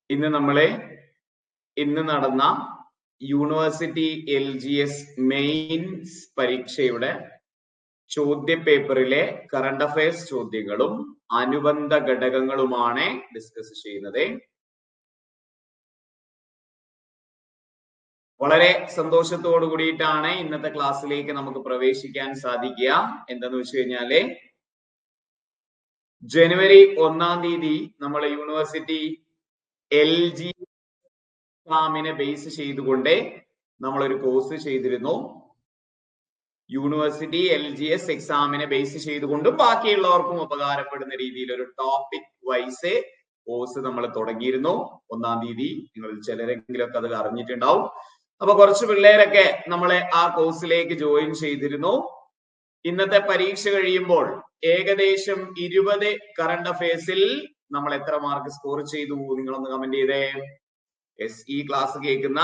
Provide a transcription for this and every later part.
ഇന്ന് നടന്ന university LGS mains പരീക്ഷയുടെ ചോദ്യപേപ്പറിലെ കറണ്ട് അഫയേഴ്സ് ചോദ്യങ്ങളും അനുബന്ധ ഘടകങ്ങളുമാണ് ഡിസ്കസ് ചെയ്യുന്നത്. വളരെ സന്തോഷത്തോടു കൂടിയിട്ടാണ് ഇന്നത്തെ ക്ലാസ്സിലേക്ക് നമുക്ക് പ്രവേശിക്കാൻ സാധിക്കുക. എന്തെന്ന് വെച്ച് കഴിഞ്ഞാല് ജനുവരി 1-ാം തീയതി നമ്മൾ യൂണിവേഴ്സിറ്റി LGS എക്സാമിനെ ബേസ് ചെയ്തുകൊണ്ട് നമ്മളൊരു കോഴ്സ് ചെയ്തിരുന്നു. യൂണിവേഴ്സിറ്റി LGS എക്സാമിനെ ബേസ് ചെയ്തുകൊണ്ടും ബാക്കിയുള്ളവർക്കും ഉപകാരപ്പെടുന്ന രീതിയിൽ ഒരു ടോപ്പിക് വൈസ് കോഴ്സ് നമ്മൾ തുടങ്ങിയിരുന്നു. 1-ാം തീയതി നിങ്ങൾ ചിലരെങ്കിലും ഒക്കെ അത് അറിഞ്ഞിട്ടുണ്ടാവും. അപ്പൊ കുറച്ച് പിള്ളേരൊക്കെ നമ്മളെ ആ കോഴ്സിലേക്ക് ജോയിൻ ചെയ്തിരുന്നു. ഇന്നത്തെ പരീക്ഷ കഴിയുമ്പോൾ ഏകദേശം 20 കറണ്ട് അഫയേഴ്സിൽ നമ്മൾ എത്ര മാർക്ക് സ്കോർ ചെയ്തു? നിങ്ങളൊന്ന് കമന്റ് ചെയ്തേ. ഈ ക്ലാസ് കേൾക്കുന്ന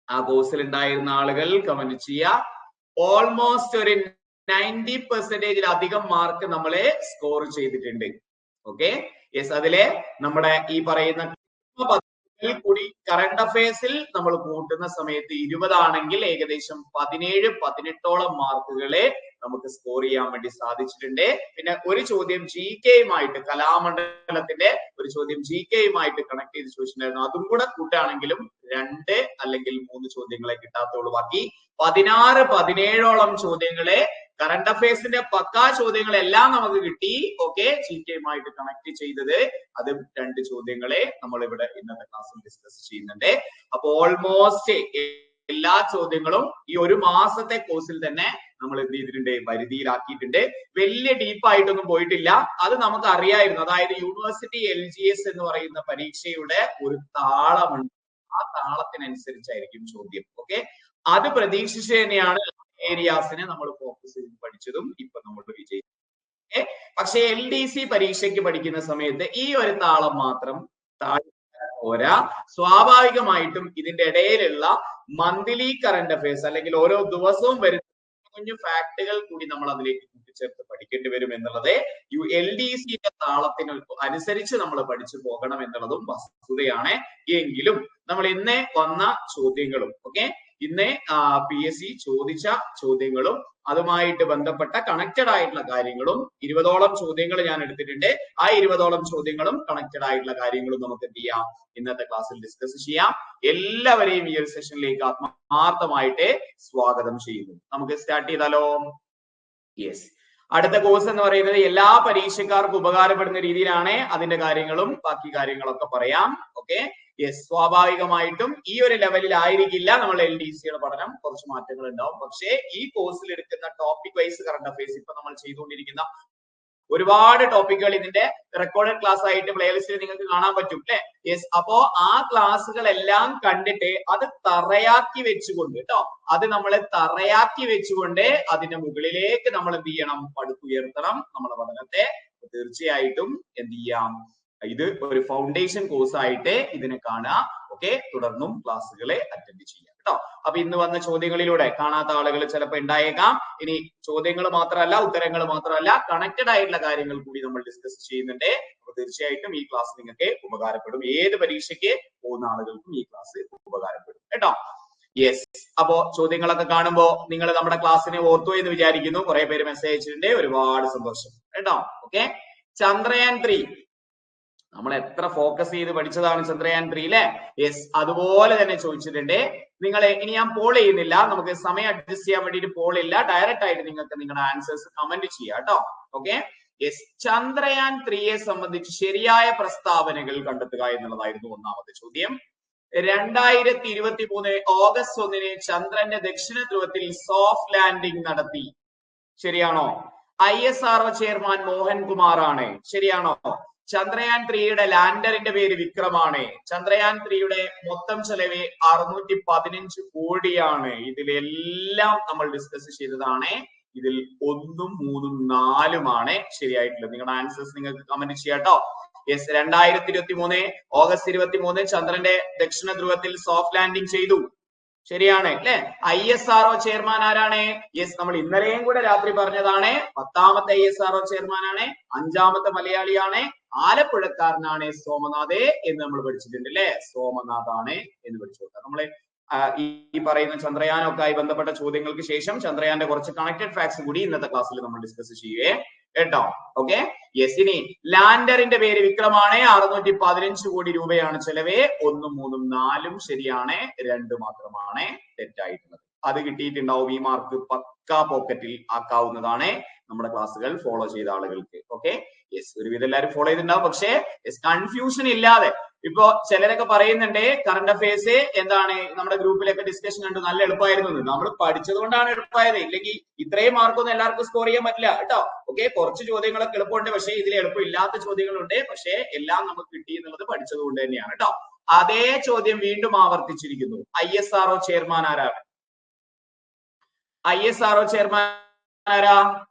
ആ കോഴ്സിൽ ഉണ്ടായിരുന്ന ആളുകൾ കമന്റ് ചെയ്യുക. ഓൾമോസ്റ്റ് ഒരു 90% മാർക്ക് നമ്മളെ സ്കോർ ചെയ്തിട്ടുണ്ട്. ഓക്കെ, അതിലെ നമ്മുടെ ഈ പറയുന്ന കൂടി കറണ്ട് അഫയേഴ്സിൽ നമ്മൾ കൂട്ടുന്ന സമയത്ത് 20 ആണെങ്കിൽ ഏകദേശം 17-18ഓളം മാർക്കുകളെ നമുക്ക് സ്കോർ ചെയ്യാൻ വേണ്ടി സാധിച്ചിട്ടുണ്ട്. പിന്നെ ഒരു ചോദ്യം GK-യുമായിട്ട്, കലാമണ്ഡലത്തിന്റെ ഒരു ചോദ്യം GK-യുമായിട്ട് കണക്ട് ചെയ്ത് ചോദിച്ചിട്ടുണ്ടായിരുന്നു. അതും കൂടെ കൂട്ടാണെങ്കിലും 2 അല്ലെങ്കിൽ 3 ചോദ്യങ്ങളെ കിട്ടാത്തുള്ളൂ. ബാക്കി 16-17ഓളം ചോദ്യങ്ങളെ കറണ്ട് അഫയേഴ്സിന്റെ പക്കാ ചോദ്യങ്ങളെല്ലാം നമുക്ക് കിട്ടി. ഓക്കെ, GK-യുമായിട്ട് കണക്ട് ചെയ്തത് അതും 2 ചോദ്യങ്ങളെ നമ്മൾ ഇവിടെ ഇന്നത്തെ ക്ലാസ്സിൽ ഡിസ്കസ് ചെയ്യുന്നുണ്ട്. അപ്പൊ ഓൾമോസ്റ്റ് എല്ലാ ചോദ്യങ്ങളും ഈ ഒരു മാസത്തെ കോഴ്സിൽ തന്നെ നമ്മൾ എന്ത് ചെയ്തിട്ടുണ്ട്? പരിധിയിലാക്കിയിട്ടുണ്ട്. വലിയ ഡീപ്പായിട്ടൊന്നും പോയിട്ടില്ല. അത് നമുക്ക് അറിയായിരുന്നു. അതായത് യൂണിവേഴ്സിറ്റി LGS എന്ന് പറയുന്ന പരീക്ഷയുടെ ഒരു താളമുണ്ട്. ആ താളത്തിനനുസരിച്ചായിരിക്കും ചോദ്യം. ഓക്കെ, അത് പ്രതീക്ഷിച്ച് തന്നെയാണ് ഏരിയാസിനെ നമ്മൾ ഫോക്കസ് ചെയ്ത് പഠിച്ചതും ഇപ്പൊ നമ്മൾ വിജയിച്ചു. പക്ഷെ LDC പരീക്ഷയ്ക്ക് പഠിക്കുന്ന സമയത്ത് ഈ ഒരു താളം മാത്രം പോരാ. സ്വാഭാവികമായിട്ടും ഇതിന്റെ ഇടയിലുള്ള മന്ത്ലി കറണ്ട് അഫയേഴ്സ് അല്ലെങ്കിൽ ഓരോ ദിവസവും വരുന്ന കുഞ്ഞു ഫാക്ടുകൾ കൂടി നമ്മൾ അതിലേക്ക് കൂട്ടിച്ചേർത്ത് പഠിക്കേണ്ടി വരും എന്നുള്ളത് LDCയുടെ താളത്തിന് അനുസരിച്ച് നമ്മൾ പഠിച്ചു പോകണം എന്നുള്ളതും വസ്തുതയാണ്. എങ്കിലും നമ്മൾ ഇന്ന് വന്ന ചോദ്യങ്ങളും ഇന്ന് PSC ചോദിച്ച ചോദ്യങ്ങളും അതുമായിട്ട് ബന്ധപ്പെട്ട കണക്റ്റഡ് ആയിട്ടുള്ള കാര്യങ്ങളും 20ഓളം ചോദ്യങ്ങൾ ഞാൻ എടുത്തിട്ടുണ്ട്. ആ 20ഓളം ചോദ്യങ്ങളും കണക്റ്റഡ് ആയിട്ടുള്ള കാര്യങ്ങളും നമുക്ക് എന്ത് ചെയ്യാം? ഇന്നത്തെ ക്ലാസ്സിൽ ഡിസ്കസ് ചെയ്യാം. എല്ലാവരെയും ഈ ഒരു സെഷനിലേക്ക് ആത്മാർത്ഥമായിട്ട് സ്വാഗതം ചെയ്യുന്നു. നമുക്ക് സ്റ്റാർട്ട് ചെയ്താലോ? അടുത്ത കോഴ്സ് എന്ന് പറയുന്നത് എല്ലാ പരീക്ഷക്കാർക്കും ഉപകാരപ്പെടുന്ന രീതിയിലാണ്. അതിന്റെ കാര്യങ്ങളും ബാക്കി കാര്യങ്ങളൊക്കെ പറയാം. ഓക്കെ, സ്വാഭാവികമായിട്ടും ഈ ഒരു ലെവലിൽ ആയിരിക്കില്ല നമ്മൾ LDCയുടെ പഠനം. കുറച്ച് മാറ്റങ്ങൾ ഉണ്ടാവും. പക്ഷേ ഈ കോഴ്സിൽ എടുക്കുന്ന ടോപ്പിക് വൈസ് കറണ്ട് അഫയേഴ്സ് ഇപ്പൊ നമ്മൾ ചെയ്തുകൊണ്ടിരിക്കുന്ന ഒരുപാട് ടോപ്പിക്കുകൾ ഇതിന്റെ റെക്കോർഡഡ് ക്ലാസ് ആയിട്ട് പ്ലേലിസ്റ്റിൽ നിങ്ങൾക്ക് കാണാൻ പറ്റും അല്ലെ? അപ്പോ ആ ക്ലാസ്സുകളെല്ലാം കണ്ടിട്ട് അത് തറയാക്കി വെച്ചുകൊണ്ട് അത് നമ്മൾ തറയാക്കി വെച്ചുകൊണ്ട് അതിന്റെ മുകളിലേക്ക് നമ്മൾ എന്ത് ചെയ്യണം? പടുത്തുയർത്തണം നമ്മുടെ പഠനത്തെ. തീർച്ചയായിട്ടും എന്ത് ചെയ്യാം? ഇത് ഒരു ഫൗണ്ടേഷൻ കോഴ്സ് ആയിട്ട് ഇതിനെ കാണുക. ഓക്കെ, തുടർന്നും ക്ലാസ്സുകളെ അറ്റൻഡ് ചെയ്യാം കേട്ടോ. അപ്പൊ ഇന്ന് വന്ന ചോദ്യങ്ങളിലൂടെ കാണാത്ത ആളുകൾ ചിലപ്പോൾ ഉണ്ടായേക്കാം. ഇനി ചോദ്യങ്ങൾ മാത്രമല്ല, ഉത്തരങ്ങൾ മാത്രമല്ല, കണക്റ്റഡ് ആയിട്ടുള്ള കാര്യങ്ങൾ കൂടി നമ്മൾ ഡിസ്കസ് ചെയ്യുന്നുണ്ട്. അപ്പൊ തീർച്ചയായിട്ടും ഈ ക്ലാസ് നിങ്ങൾക്ക് ഉപകാരപ്പെടും. ഏത് പരീക്ഷയ്ക്ക് പോകുന്ന ആളുകൾക്കും ഈ ക്ലാസ് ഉപകാരപ്പെടും കേട്ടോ. അപ്പോ ചോദ്യങ്ങളൊക്കെ കാണുമ്പോ നിങ്ങൾ നമ്മുടെ ക്ലാസ്സിനെ ഓർത്തു എന്ന് വിചാരിക്കുന്നു. കുറെ പേര് മെസ്സേജ് അയച്ചിട്ടുണ്ട്. ഒരുപാട് സന്തോഷം കേട്ടോ. ഓക്കെ, ചന്ദ്രയാൻ 3 നമ്മൾ എത്ര ഫോക്കസ് ചെയ്ത് പഠിച്ചതാണ് ചന്ദ്രയാൻ 3 അല്ലെ? അതുപോലെ തന്നെ ചോദിച്ചിട്ടുണ്ട്. നിങ്ങളെ ഇനി ഞാൻ പോൾ ചെയ്യുന്നില്ല. നമുക്ക് സമയം അഡ്ജസ്റ്റ് ചെയ്യാൻ വേണ്ടിയിട്ട് പോൾ ഇല്ല. ഡയറക്റ്റ് ആയിട്ട് നിങ്ങൾക്ക് നിങ്ങളുടെ ആൻസേഴ്സ് കമന്റ് ചെയ്യാം കേട്ടോ. ഓക്കെ, ചന്ദ്രയാൻ 3യെ സംബന്ധിച്ച് ശരിയായ പ്രസ്താവനകൾ കണ്ടെത്തുക എന്നുള്ളതായിരുന്നു ഒന്നാമത്തെ ചോദ്യം. 2023 ഓഗസ്റ്റ് 1-ന് ചന്ദ്രന്റെ ദക്ഷിണ ധ്രുവത്തിൽ സോഫ്റ്റ് ലാൻഡിംഗ് നടത്തി. ശരിയാണോ? ISRO ചെയർമാൻ മോഹൻ കുമാർ ആണ്. ശരിയാണോ? ചന്ദ്രയാൻ 3യുടെ ലാൻഡറിന്റെ പേര് വിക്രമാണ്. ചന്ദ്രയാൻ 3യുടെ മൊത്തം ചെലവ് 615 കോടിയാണ്. ഇതിലെല്ലാം നമ്മൾ ഡിസ്കസ് ചെയ്തതാണ്. ഇതിൽ 1, 3, 4 ശരിയായിട്ടുള്ളത്. നിങ്ങളുടെ ആൻസേഴ്സ് നിങ്ങൾക്ക് കമന്റ് ചെയ്യാം കേട്ടോ. 2023 ഓഗസ്റ്റ് 23 ചന്ദ്രന്റെ ദക്ഷിണ ധ്രുവത്തിൽ സോഫ്റ്റ് ലാൻഡിംഗ് ചെയ്തു. ശരിയാണ് അല്ലെ? ISRO ചെയർമാൻ ആരാണ്? നമ്മൾ ഇന്നലെയും കൂടെ രാത്രി പറഞ്ഞതാണ്. 10ാമത്തെ ISRO ചെയർമാൻ ആണ്. 5ാമത്തെ മലയാളിയാണ്. ആലപ്പുഴക്കാരനാണ് സോമനാഥ് എന്ന് നമ്മൾ പഠിച്ചിട്ടുണ്ട് അല്ലെ. സോമനാഥാണ് എന്ന് പഠിച്ചു കൊടുക്കാം. നമ്മള് ഈ പറയുന്ന ചന്ദ്രയാനൊക്കെ ആയി ബന്ധപ്പെട്ട ചോദ്യങ്ങൾക്ക് ശേഷം ചന്ദ്രയാന്റെ കുറച്ച് കണക്റ്റഡ് ഫാക്ട്സ് കൂടി ഇന്നത്തെ ക്ലാസ്സിൽ നമ്മൾ ഡിസ്കസ് ചെയ്യുവേ കേട്ടോ. Okay, yes. ഇനി ലാൻഡറിന്റെ പേര് വിക്രമാണ്. 615 കോടി രൂപയാണ് ചെലവ്. 1, 3, 4 ശരിയാണ്, 2 മാത്രമാണ് തെറ്റായിട്ടുള്ളത്. അത് കിട്ടിയിട്ടുണ്ടാവും. ഈ മാർക്ക് പക്കാ പോക്കറ്റിൽ ആക്കാവുന്നതാണ് നമ്മുടെ ക്ലാസ്സുകൾ ഫോളോ ചെയ്ത ആളുകൾക്ക്. Okay, yes. ഒരുവിധം എല്ലാവരും ഫോളോ ചെയ്തിട്ടുണ്ടാവും. പക്ഷേ കൺഫ്യൂഷൻ ഇല്ലാതെ ഇപ്പൊ ചിലരൊക്കെ പറയുന്നുണ്ട് കറണ്ട് അഫയേഴ്സ് എന്താണ് നമ്മുടെ ഗ്രൂപ്പിലൊക്കെ ഡിസ്കഷൻ കണ്ടു നല്ല എളുപ്പമായിരുന്നു. നമ്മൾ പഠിച്ചത് കൊണ്ടാണ് എളുപ്പമായത്. ഇല്ലെങ്കിൽ ഇത്രയും മാർക്കൊന്നും എല്ലാവർക്കും സ്കോർ ചെയ്യാൻ പറ്റില്ല കേട്ടോ. ഓക്കെ, കുറച്ച് ചോദ്യങ്ങളൊക്കെ എളുപ്പമുണ്ട്, പക്ഷേ ഇതിൽ എളുപ്പമില്ലാത്ത ചോദ്യങ്ങളുണ്ട്. പക്ഷേ എല്ലാം നമുക്ക് കിട്ടി എന്നുള്ളത് പഠിച്ചത് കൊണ്ട് തന്നെയാണ് കേട്ടോ. അതേ ചോദ്യം വീണ്ടും ആവർത്തിച്ചിരിക്കുന്നു. ISRO ചെയർമാൻ ആരാണ്? ISRO ചെയർമാൻ ആരാ?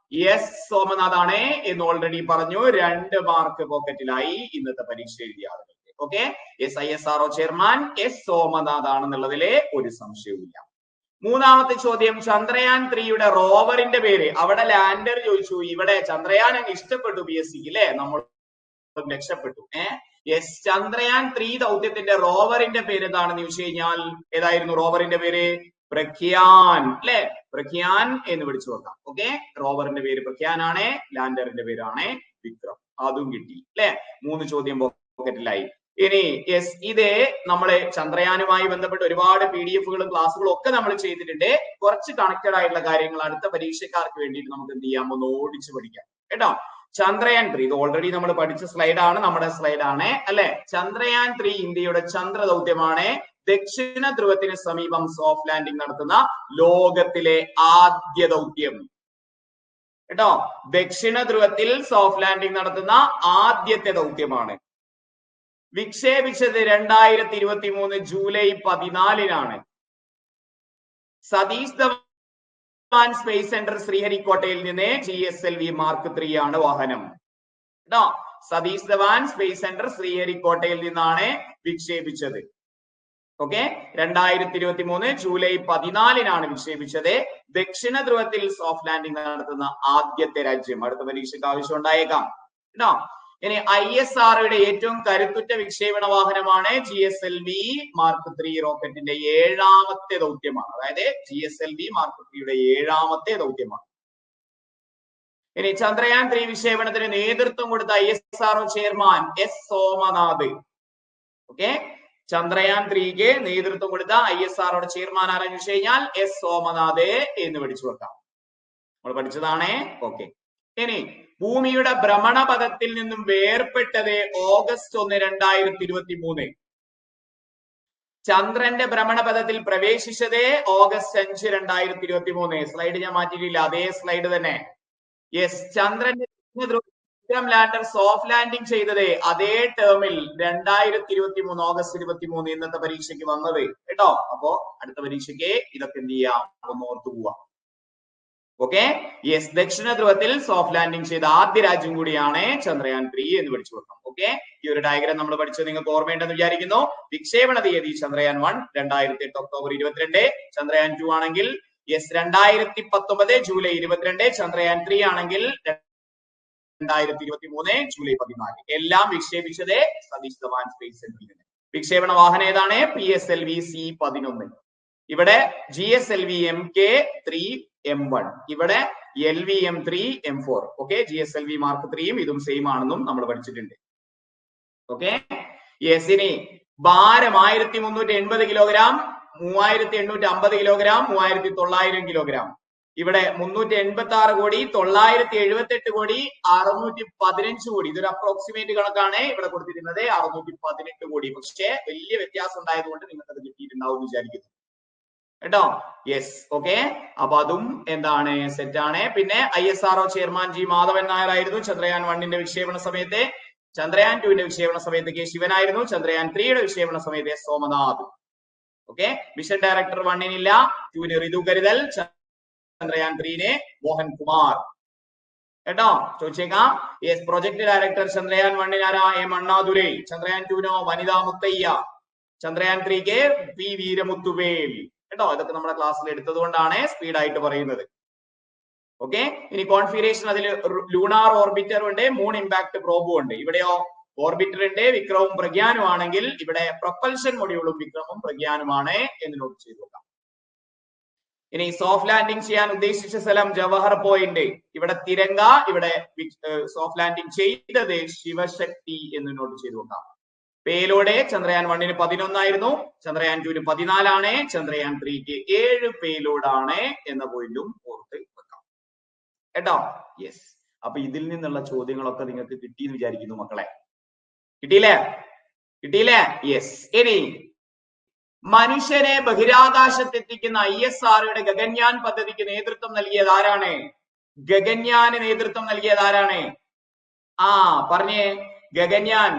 എസ് സോമനാഥാണ് എന്ന് ഓൾറെഡി പറഞ്ഞു. 2 മാർക്ക് പോക്കറ്റിലായി ഇന്നത്തെ പരീക്ഷ എഴുതിയ ആളുകൾക്ക്. Okay, yes ISRO chairman S Somanath ആണെന്നുള്ളതിലെ ഒരു സംശയവുമില്ല. മൂന്നാമത്തെ ചോദ്യം, ചന്ദ്രയാൻ 3യുടെ റോവറിന്റെ പേര്. അവിടെ ലാൻഡർ ചോദിച്ചു, ഇവിടെ ചന്ദ്രയാൻ അങ്ങ് ഇഷ്ടപ്പെട്ടു PSCക്ക് അല്ലെ, നമ്മൾ രക്ഷപ്പെട്ടു. യെസ്, ചന്ദ്രയാൻ 3 ദൗത്യത്തിന്റെ റോവറിന്റെ പേര് എന്താണെന്ന് ചോദിച്ചു കഴിഞ്ഞാൽ ഏതായിരുന്നു റോവറിന്റെ പേര്? പ്രഖ്യാൻ അല്ലെ, പ്രഖ്യാൻ എന്ന് വിളിച്ചു വെക്കാം. ഓക്കെ, റോവറിന്റെ പേര് പ്രഖ്യാൻ ആണ്, ലാൻഡറിന്റെ പേരാണ് വിക്രം. അതും കിട്ടി അല്ലെ. 3 ചോദ്യം പോക്കറ്റിലായി. ഇനി യെസ്, ഇത് നമ്മള് ചന്ദ്രയാനുമായി ബന്ധപ്പെട്ട് ഒരുപാട് PDF-കളും ക്ലാസ്സുകളും ഒക്കെ നമ്മൾ ചെയ്തിട്ടുണ്ട്. കുറച്ച് കണക്റ്റഡ് ആയിട്ടുള്ള കാര്യങ്ങൾ അടുത്ത പരീക്ഷക്കാർക്ക് വേണ്ടിയിട്ട് നമുക്ക് എന്ത് ചെയ്യാം, ഒന്ന് ഓടിച്ചു പഠിക്കാം കേട്ടോ. ചന്ദ്രയാൻ 3 ഇത് ഓൾറെഡി നമ്മൾ പഠിച്ച സ്ലൈഡാണ്, നമ്മുടെ സ്ലൈഡാണ് അല്ലെ. ചന്ദ്രയാൻ 3 ഇന്ത്യയുടെ ചന്ദ്ര ദൗത്യമാണ്. ദക്ഷിണ ധ്രുവത്തിന് സമീപം സോഫ്റ്റ് ലാൻഡിംഗ് നടത്തുന്ന ലോകത്തിലെ ആദ്യ ദൗത്യം കേട്ടോ. ദക്ഷിണ ധ്രുവത്തിൽ സോഫ്റ്റ് ലാൻഡിംഗ് നടത്തുന്ന ആദ്യത്തെ ദൗത്യമാണ്. വിക്ഷേപിച്ചത് 2023 ജൂലൈ 14-നാണ്. സതീഷ് ധവാൻ സ്പേസ് സെന്റർ ശ്രീഹരിക്കോട്ടയിൽ നിന്ന് GSLV Mark 3 ആണ് വാഹനം കേട്ടോ. സതീഷ് ധവാൻ സ്പേസ് സെന്റർ ശ്രീഹരിക്കോട്ടയിൽ നിന്നാണ് വിക്ഷേപിച്ചത്. Okay, 2023 July 14-നാണ് വിക്ഷേപിച്ചത്. ദക്ഷിണ ധ്രുവത്തിൽ സോഫ്റ്റ് ലാൻഡിംഗ് നടത്തുന്ന ആദ്യത്തെ രാജ്യം. അടുത്ത പരീക്ഷയ്ക്ക് ആവശ്യം ഉണ്ടായേക്കാം കേട്ടോ. ഇനി ISROയുടെ ഏറ്റവും കരുത്തുറ്റ വിക്ഷേപണ വാഹനമാണ് GSLV Mark 3 റോക്കറ്റിന്റെ 7ാമത്തെ ദൗത്യമാണ്. അതായത് GSLV Mark 3യുടെ 7ാമത്തെ ദൗത്യമാണ്. ഇനി ചന്ദ്രയാൻ 3 വിക്ഷേപണത്തിന് നേതൃത്വം കൊടുത്ത ISRO chairman S Somanath. Okay, Chandrayaan 3ക്ക് നേതൃത്വം കൊടുത്ത ISROയുടെ ചെയർമാൻ ആരാന്ന് ചോദിച്ചു കഴിഞ്ഞാൽ എസ് സോമനാഥ് എന്ന് പഠിച്ചു വെക്കാം. നമ്മൾ പഠിച്ചതാണ്. ഓക്കെ, ഇനി ഭൂമിയുടെ ഭ്രമണപഥത്തിൽ നിന്നും വേർപെട്ടത് ഓഗസ്റ്റ് 1, 2023. ചന്ദ്രന്റെ ഭ്രമണപഥത്തിൽ പ്രവേശിച്ചത് ഓഗസ്റ്റ് 5, 2023. സ്ലൈഡ് ഞാൻ മാറ്റിയിട്ടില്ല, അതേ സ്ലൈഡ് തന്നെ. യെസ്, ചന്ദ്രന്റെ വിക്രം ലാൻഡർ സോഫ്റ്റ് ലാൻഡിംഗ് ചെയ്തത് അതേ ടേമിൽ 2023 ഓഗസ്റ്റ് 23 ഇന്നത്തെ പരീക്ഷയ്ക്ക് വന്നത് കേട്ടോ. അപ്പോ അടുത്ത പരീക്ഷയ്ക്ക് ഇതൊക്കെ എന്ത് ചെയ്യാം, ഒന്ന് ഓർത്തു പോവാം. ഓക്കെ, യെസ്, ദക്ഷിണ ധ്രുവത്തിൽ സോഫ്റ്റ് ലാൻഡിംഗ് ചെയ്ത ആദ്യ രാജ്യം കൂടിയാണ് ചന്ദ്രയാൻ 3 എന്ന് പഠിച്ചു വെക്കാം. ഓക്കെ, ഈ ഒരു ഡയഗ്രാം നമ്മൾ പഠിച്ചത് നിങ്ങൾക്ക് ഓർമ്മയുണ്ടെന്ന് വിചാരിക്കുന്നു. വിക്ഷേപണ തീയതി ചന്ദ്രയാൻ 1 2008 ഒക്ടോബർ 22. ചന്ദ്രയാൻ 2 ആണെങ്കിൽ യെസ് 2019 ജൂലൈ 22. ചന്ദ്രയാൻ 3 ആണെങ്കിൽ 2023 ജൂലൈ 14. എല്ലാം വിക്ഷേപിച്ചത് സതീഷ് ധവാൻ സ്പേസ് സെന്ററിൽ. വിക്ഷേപണ വാഹനം ഏതാണ്? PSLV C-11. ഇവിടെ GSLV MK-3M1, ഇവിടെ LV-M3 M4. Okay, GSLV Mark 3യും ഇതും സെയിം ആണെന്നും നമ്മൾ പഠിച്ചിട്ടുണ്ട്. Okay, yes. ഇനി ഭാരം 1380 കിലോഗ്രാം, 3850 കിലോഗ്രാം, 3900 കിലോഗ്രാം. ഇവിടെ 386 കോടി, 978 കോടി, 615 കോടി. ഇതൊരു അപ്രോക്സിമേറ്റ് കണക്കാണ് ഇവിടെ കൊടുത്തിരുന്നത്. 618 കോടി. പക്ഷേ വലിയ വ്യത്യാസം ഉണ്ടായതുകൊണ്ട് നിങ്ങൾക്ക് അത് കിട്ടിയിട്ടുണ്ടാവും എന്ന് വിചാരിക്കുന്നു കേട്ടോ. യെസ്, ഓക്കെ, അപ്പൊ അതും എന്താണ്, സെറ്റാണ്. പിന്നെ ISRO chairman G Madhavan Nair ആയിരുന്നു ചന്ദ്രയാൻ 1ന്റെ വിക്ഷേപണ സമയത്ത്. ചന്ദ്രയാൻ 2ന്റെ വിക്ഷേപണ സമയത്ത് K ശിവനായിരുന്നു. ചന്ദ്രയാൻ 3യുടെ വിക്ഷേപണ സമയത്ത് S Somanath. Okay, mission director 1-നില്ല, 2-ന് ഋതു കരുതൽ, ചന്ദ്രയാൻ 3-ന് മോഹൻ കുമാർ കേട്ടോ. ചോദിച്ചേക്കാം. യെസ്, പ്രൊജക്ട് ഡയറക്ടർ ചന്ദ്രയാൻ 1-ന് ആരാ? M അണ്ണാദുരൈ. ചന്ദ്രയാൻ 2-നോ വനിതാ മുത്തയ്യ. ചന്ദ്രയാൻ 3-ക്ക് P വീരമുത്തുവേൽ കേട്ടോ. ഇതൊക്കെ നമ്മുടെ ക്ലാസ്സിൽ എടുത്തത് കൊണ്ടാണ് സ്പീഡായിട്ട് പറയുന്നത്. ഓക്കെ, ഇനി കോൺഫിഗറേഷൻ അതിൽ ലൂണാർ ഓർബിറ്റർ ഉണ്ട്, മൂൺ ഇമ്പാക്ട് പ്രോബും ഉണ്ട്. ഇവിടെയോ ഓർബിറ്റർ ഉണ്ട്, വിക്രമും പ്രഗ്യാനും ആണെങ്കിൽ ഇവിടെ പ്രൊപ്പൽഷൻ മൊഡ്യൂളും വിക്രമും പ്രഗ്യാനുമാണ് എന്ന് നോട്ട് ചെയ്തു നോക്കാം. ഇനി സോഫ്റ്റ് ലാൻഡിംഗ് ചെയ്യാൻ ഉദ്ദേശിച്ച സ്ഥലം ജവഹർ പോയിന്റ്, ഇവിടെ തിരങ്ക, ഇവിടെ സോഫ്റ്റ് ലാൻഡിംഗ് ചെയ്തത് ശിവശക്തി എന്ന് നോട്ട് ചെയ്തു നോക്കാം. പേലോഡ് ചന്ദ്രയാൻ 1ന് 11 ആയിരുന്നു, ചന്ദ്രയാൻ 2ന് 14 ചന്ദ്രയാൻ 3ക്ക് 7 പേലോഡാണ് എന്ന പോയിന്റും ഓർത്ത് വെക്കാം കേട്ടോ. യെസ്, അപ്പൊ ഇതിൽ നിന്നുള്ള ചോദ്യങ്ങളൊക്കെ നിങ്ങൾക്ക് കിട്ടിയെന്ന് വിചാരിക്കുന്നു മക്കളെ. കിട്ടിയില്ലേ? യെസ്. ഇനി മനുഷ്യനെ ബഹിരാകാശത്തെത്തിക്കുന്ന ISROയുടെ ഗഗൻയാൻ പദ്ധതിക്ക് നേതൃത്വം നൽകിയത് ആരാണ്? ഗഗൻയാന് നേതൃത്വം നൽകിയത് ആരാണ്? പറഞ്ഞേ. ഗഗൻയാൻ.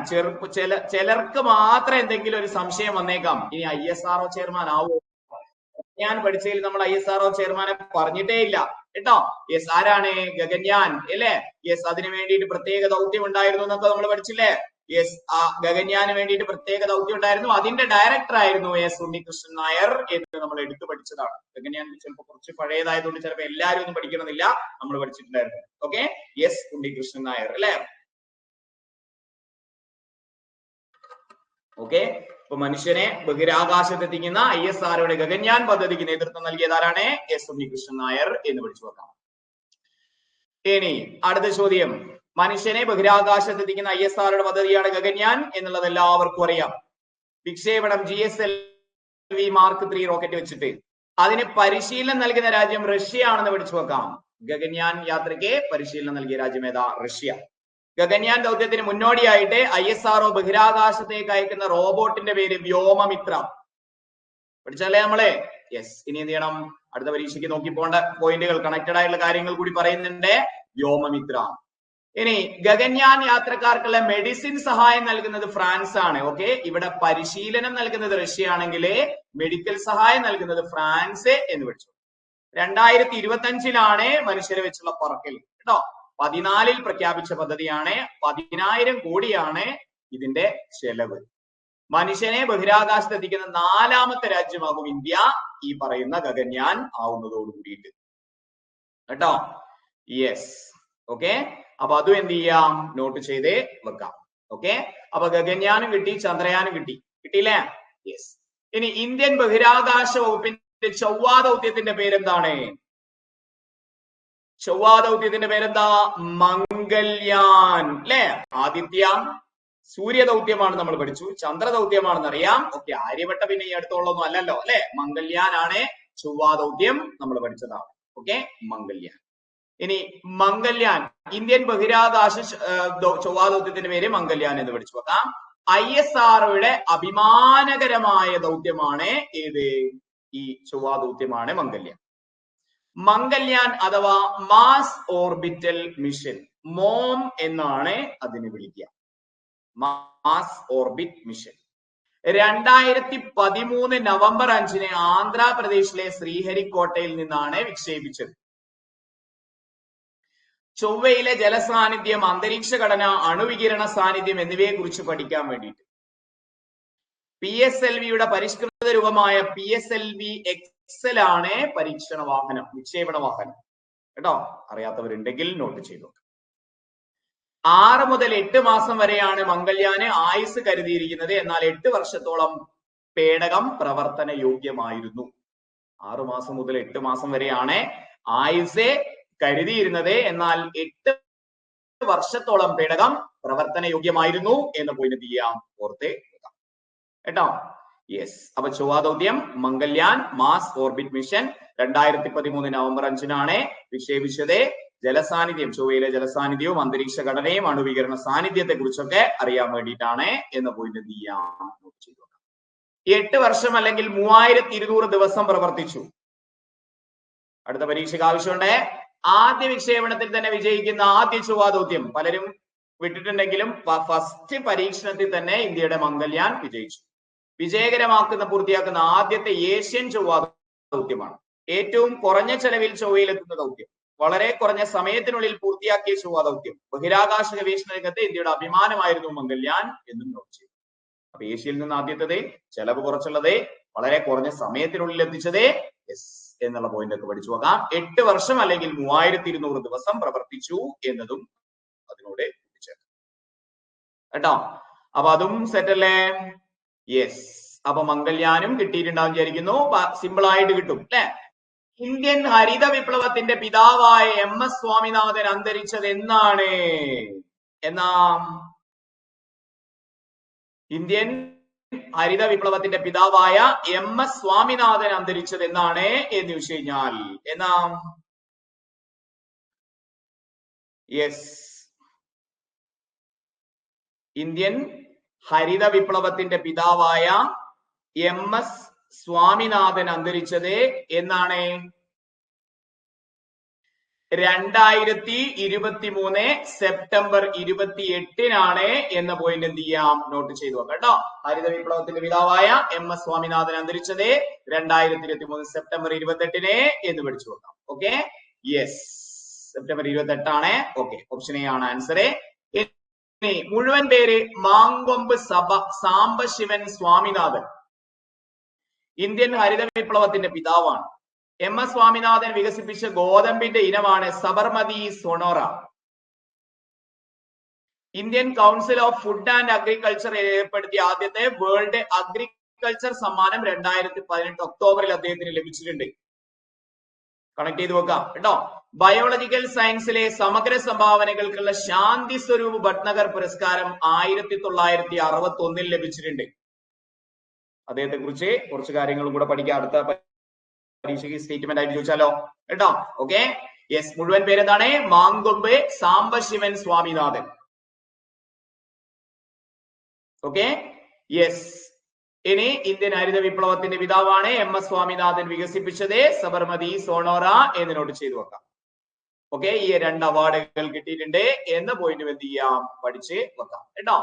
ചിലർക്ക് മാത്രം എന്തെങ്കിലും ഒരു സംശയം വന്നേക്കാം, ഇനി ISRO ചെയർമാൻ ആവോ? ഞാൻ പഠിച്ചതിൽ നമ്മൾ ISRO ചെയർമാനെ പറഞ്ഞിട്ടേ ഇല്ല കേട്ടോ. യെസ്, ആരാണ്? ഗഗൻയാൻ അല്ലേ? യെസ്, അതിനു വേണ്ടിയിട്ട് പ്രത്യേക ദൗത്യം ഉണ്ടായിരുന്നു എന്നൊക്കെ നമ്മൾ പഠിച്ചില്ലേ? യെസ്, ആ ഗഗൻയാന് വേണ്ടിയിട്ട് പ്രത്യേക ദൗത്യം ഉണ്ടായിരുന്നു. അതിന്റെ ഡയറക്ടർ ആയിരുന്നു S ഉണ്ണികൃഷ്ണൻ നായർ എന്ന് നമ്മൾ എടുത്തു പഠിച്ചതാണ്. ഗഗൻയാൻ ചിലപ്പോൾ കുറച്ച് പഴയതായതുകൊണ്ട് ചിലപ്പോൾ എല്ലാവരും ഒന്നും പഠിക്കണമെന്നില്ല, നമ്മൾ പഠിച്ചിട്ടുണ്ടായിരുന്നു. ഓക്കെ, S ഉണ്ണികൃഷ്ണൻ നായർ അല്ലേ? ഓക്കെ, ഇപ്പൊ മനുഷ്യനെ ബഹിരാകാശത്തെത്തിക്കുന്ന ISROയുടെ ഗഗൻയാൻ പദ്ധതിക്ക് നേതൃത്വം നൽകിയത് ആരാണ്? S ഉണ്ണികൃഷ്ണൻ നായർ എന്ന് പഠിച്ചു വെക്കാം. ഇനി അടുത്ത ചോദ്യം, മനുഷ്യനെ ബഹിരാകാശത്തെത്തിക്കുന്ന ISROയുടെ പദ്ധതിയാണ് ഗഗൻയാൻ എന്നുള്ളത് എല്ലാവർക്കും അറിയാം. വിക്ഷേപണം GSLV Mark 3 റോക്കറ്റ് വെച്ചിട്ട് അതിന് പരിശീലനം നൽകുന്ന രാജ്യം റഷ്യ ആണെന്ന് പഠിച്ചു വെക്കാം. ഗഗൻയാൻ യാത്രയ്ക്ക് പരിശീലനം നൽകിയ രാജ്യം ഏതാ? റഷ്യ. ഗഗൻയാൻ ദൗത്യത്തിന് മുന്നോടിയായിട്ട് ISRO ബഹിരാകാശത്തേക്ക് അയക്കുന്ന റോബോട്ടിന്റെ പേര് വ്യോമമിത്ര. പഠിച്ചല്ലേ നമ്മളെ? യെസ്. ഇനി എന്ത് ചെയ്യണം? അടുത്ത പരീക്ഷയ്ക്ക് നോക്കി പോകേണ്ട പോയിന്റുകൾ, കണക്റ്റഡ് ആയിട്ടുള്ള കാര്യങ്ങൾ കൂടി പറയുന്നുണ്ട്. വ്യോമമിത്ര. ഇനി ഗഗൻയാൻ യാത്രക്കാർക്കുള്ള മെഡിസിൻ സഹായം നൽകുന്നത് ഫ്രാൻസ് ആണ്. ഓക്കെ, ഇവിടെ പരിശീലനം നൽകുന്നത് റഷ്യ ആണെങ്കിൽ മെഡിക്കൽ സഹായം നൽകുന്നത് ഫ്രാൻസ് എന്ന് പഠിച്ചു. 2025 മനുഷ്യരെ വെച്ചുള്ള പറക്കൽ കേട്ടോ. 14 പ്രഖ്യാപിച്ച പദ്ധതിയാണ്. 10,000 കോടിയാണ് ഇതിന്റെ ചെലവ്. മനുഷ്യനെ ബഹിരാകാശത്ത് എത്തിക്കുന്ന 4ാമത്തെ രാജ്യമാകും ഇന്ത്യ, ഈ പറയുന്ന ഗഗൻയാൻ ആവുന്നതോട് കൂടിയിട്ട് കേട്ടോ. യെസ്. ഓക്കെ, അപ്പൊ അതും എന്ത് ചെയ്യാം? നോട്ട് ചെയ്ത് വെക്കാം. ഓക്കെ, അപ്പൊ ഗഗൻയാനും കിട്ടി, ചന്ദ്രയാനും കിട്ടിയില്ലേ? യെസ്. ഇനി ഇന്ത്യൻ ബഹിരാകാശ വകുപ്പിന്റെ ചൊവ്വാ ദൗത്യത്തിന്റെ പേരെന്താണ്? ചൊവ്വാ ദൗത്യത്തിന്റെ പേരെന്താ? മംഗൾയാൻ അല്ലെ? ആദിത്യ സൂര്യ ദൗത്യമാണ് നമ്മൾ പഠിച്ചു, ചന്ദ്ര ദൗത്യമാണെന്ന് അറിയാം. ഓക്കെ, ആര്യഭട്ട പിന്നെ ഈ അടുത്തുള്ളൊന്നും അല്ലല്ലോ അല്ലെ? മംഗൾയാൻ ആണ് ചൊവ്വാ ദൗത്യം, നമ്മൾ പഠിച്ചതാണ്. ഓക്കെ, മംഗൾയാൻ. ഇനി മംഗൾയാൻ, ഇന്ത്യൻ ബഹിരാകാശ ചൊവ്വാ ദൗത്യത്തിന്റെ പേര് മംഗൾയാൻ എന്ന് പഠിച്ചു വെക്കാം. ISROയുടെ അഭിമാനകരമായ ദൗത്യമാണ് ഏത്? ഈ ചൊവ്വാ ദൗത്യമാണ് മംഗൾയാൻ. മംഗൾയാൻ അഥവാ മാസ് ഓർബിറ്റൽ മിഷൻ, മോം എന്നാണ് അതിനെ വിളിക്കുക. മാസ് ഓർബിറ്റ് മിഷൻ 2013 നവംബർ 5 ആന്ധ്രാപ്രദേശിലെ ശ്രീഹരിക്കോട്ടയിൽ നിന്നാണ് വിക്ഷേപിച്ചത്. ചൊവ്വയിലെ ജലസാന്നിധ്യം, അന്തരീക്ഷ ഘടന, അണുവികിരണ സാന്നിധ്യം എന്നിവയെ കുറിച്ച് പഠിക്കാൻ വേണ്ടിയിട്ട് PSLVയുടെ പരിഷ്കൃത രൂപമായ PSLV XL ആണ് പരീക്ഷണ വാഹനം, വിക്ഷേപണ വാഹനം കേട്ടോ. അറിയാത്തവരുണ്ടെങ്കിൽ നോട്ട് ചെയ്തു. 6 മുതൽ 8 മാസം വരെയാണ് മംഗൾയാന് ആയുസ് കരുതിയിരിക്കുന്നത്. എന്നാൽ 8 വർഷത്തോളം പേടകം പ്രവർത്തന യോഗ്യമായിരുന്നു. 6 മാസം മുതൽ 8 മാസം വരെയാണ് ആയുസ് കരുതിയിരുന്നത്. എന്നാൽ 8 വർഷത്തോളം പേടകം പ്രവർത്തന യോഗ്യമായിരുന്നു എന്ന പോയിന്റ് ചെയ്യാം, ഓർത്ത് കേട്ടോ. യെസ്. അപ്പൊ ചൊവ്വാ ദൗത്യം Mangalyaan mass orbit mission 2013 November 5 വിക്ഷേപിച്ചത്. ജലസാന്നിധ്യം, ചൊവ്വയിലെ ജലസാന്നിധ്യവും അന്തരീക്ഷ ഘടനയും അണുവികിരണ സാന്നിധ്യത്തെ കുറിച്ചൊക്കെ അറിയാൻ വേണ്ടിയിട്ടാണ് എന്ന പോയിന്റ് ചെയ്യാം, നോട്ട് ചെയ്തു. 8 വർഷം അല്ലെങ്കിൽ 3200 ദിവസം പ്രവർത്തിച്ചു. അടുത്ത പരീക്ഷയ്ക്ക് ആവശ്യമുണ്ട്. ആദ്യ വിക്ഷേപണത്തിൽ തന്നെ വിജയിക്കുന്ന ആദ്യ ചൊവ്വാ ദൗത്യം പലരും വിട്ടിട്ടുണ്ടെങ്കിലും ഫസ്റ്റ് പരീക്ഷണത്തിൽ തന്നെ ഇന്ത്യയുടെ മംഗൾയാൻ വിജയിച്ചു. പൂർത്തിയാക്കുന്ന ആദ്യത്തെ ഏഷ്യൻ ചൊവ്വാ ദൗത്യമാണ്. ഏറ്റവും കുറഞ്ഞ ചെലവിൽ ചൊവ്വയിലെത്തുന്ന ദൗത്യം, വളരെ കുറഞ്ഞ സമയത്തിനുള്ളിൽ പൂർത്തിയാക്കിയ ചൊവ്വാ ദൗത്യം. ബഹിരാകാശ ഗവേഷണ രംഗത്ത് ഇന്ത്യയുടെ അഭിമാനമായിരുന്നു മംഗൾയാൻ എന്നും നോട്ട് ചെയ്തു. അപ്പൊ ഏഷ്യയിൽ നിന്ന് ആദ്യത്തത്, ചെലവ് കുറച്ചുള്ളത്, വളരെ കുറഞ്ഞ സമയത്തിനുള്ളിൽ എത്തിച്ചത് എസ് എന്നുള്ള പോയിന്റ് ഒക്കെ പഠിച്ചു നോക്കാം. 8 വർഷം അല്ലെങ്കിൽ 3200 ദിവസം പ്രവർത്തിച്ചു എന്നതും അതിനോട് കൂട്ടിച്ചേർക്കാം. കേട്ടോ. അപ്പൊ അതും സെറ്റ് അല്ലേ? യെസ്. അപ്പൊ മംഗൾയാനും കിട്ടിയിട്ടുണ്ടാവും വിചാരിക്കുന്നു. സിമ്പിൾ ആയിട്ട് കിട്ടും അല്ലെ? ഇന്ത്യൻ ഹരിത വിപ്ലവത്തിന്റെ പിതാവായ MS സ്വാമിനാഥൻ അന്തരിച്ചത് എന്നാണ്? ഇന്ത്യൻ ഹരിത വിപ്ലവത്തിന്റെ പിതാവായ MS സ്വാമിനാഥൻ അന്തരിച്ചത് എന്നാണ് എന്ന് ചോദിച്ചു കഴിഞ്ഞാൽ യെസ്, ഇന്ത്യൻ ഹരിത വിപ്ലവത്തിന്റെ പിതാവായ MS സ്വാമിനാഥൻ അന്തരിച്ചത് എന്നാണ്? 2023 സെപ്റ്റംബർ 28 എന്ന പോയിന്റ് എന്ത് ചെയ്യാം? നോട്ട് ചെയ്തു വെക്കാം കേട്ടോ. ഹരിത വിപ്ലവത്തിന്റെ പിതാവായ MS സ്വാമിനാഥൻ അന്തരിച്ചത് 2023 സെപ്റ്റംബർ 28 എന്ന് പഠിച്ചു വെക്കാം. Okay, yes, September 28 okay, option A ആണ് ആൻസർ. മുഴുവൻ പേര് മാങ്കൊമ്പ് സാംബശിവൻ സ്വാമിനാഥൻ ഇന്ത്യൻ ഹരിത വിപ്ലവത്തിന്റെ പിതാവാണ്. MS സ്വാമിനാഥൻ വികസിപ്പിച്ച ഗോതമ്പിന്റെ ഇനമാണ് Sabarmati Sonora. Indian council of food and agriculture ഏർപ്പെടുത്തിയ ആദ്യത്തെ വേൾഡ് അഗ്രികൾച്ചർ സമ്മാനം 2018 ഒക്ടോബറിൽ അദ്ദേഹത്തിന് ലഭിച്ചിട്ടുണ്ട്. കണക്ട് ചെയ്ത് വെക്കാം കേട്ടോ. ബയോളജിക്കൽ സയൻസിലെ സമഗ്ര സംഭാവനകൾക്കുള്ള ശാന്തി സ്വരൂപ് ഭട്നഗർ പുരസ്കാരം 1961 ലഭിച്ചിട്ടുണ്ട്. അദ്ദേഹത്തെ കുറിച്ച് കുറച്ച് കാര്യങ്ങളും കൂടെ പഠിക്കാം. അടുത്ത പരീക്ഷയ്ക്ക് സ്റ്റേറ്റ്മെന്റ് ആയിട്ട് ചോദിച്ചാലോ കേട്ടോ. ഓക്കെ, യെസ്, മുഴുവൻ പേരെന്താണ്? മാങ്കൊമ്പ് സാംബശിവൻ സ്വാമിനാഥൻ. Okay, yes. ഇനി ഇന്ത്യൻ ഹരിത വിപ്ലവത്തിന്റെ പിതാവാണ് MS സ്വാമിനാഥൻ വികസിപ്പിച്ചത് സബർമതി സോണോറ എന്ന് നോട്ട് ചെയ്തു വെക്കാം. ഓക്കെ, ഈ 2 അവാർഡുകൾ കിട്ടിയിട്ടുണ്ട് എന്ന പോയിന്റ് എന്ത് ചെയ്യാം? പഠിച്ച് വെക്കാം കേട്ടോ.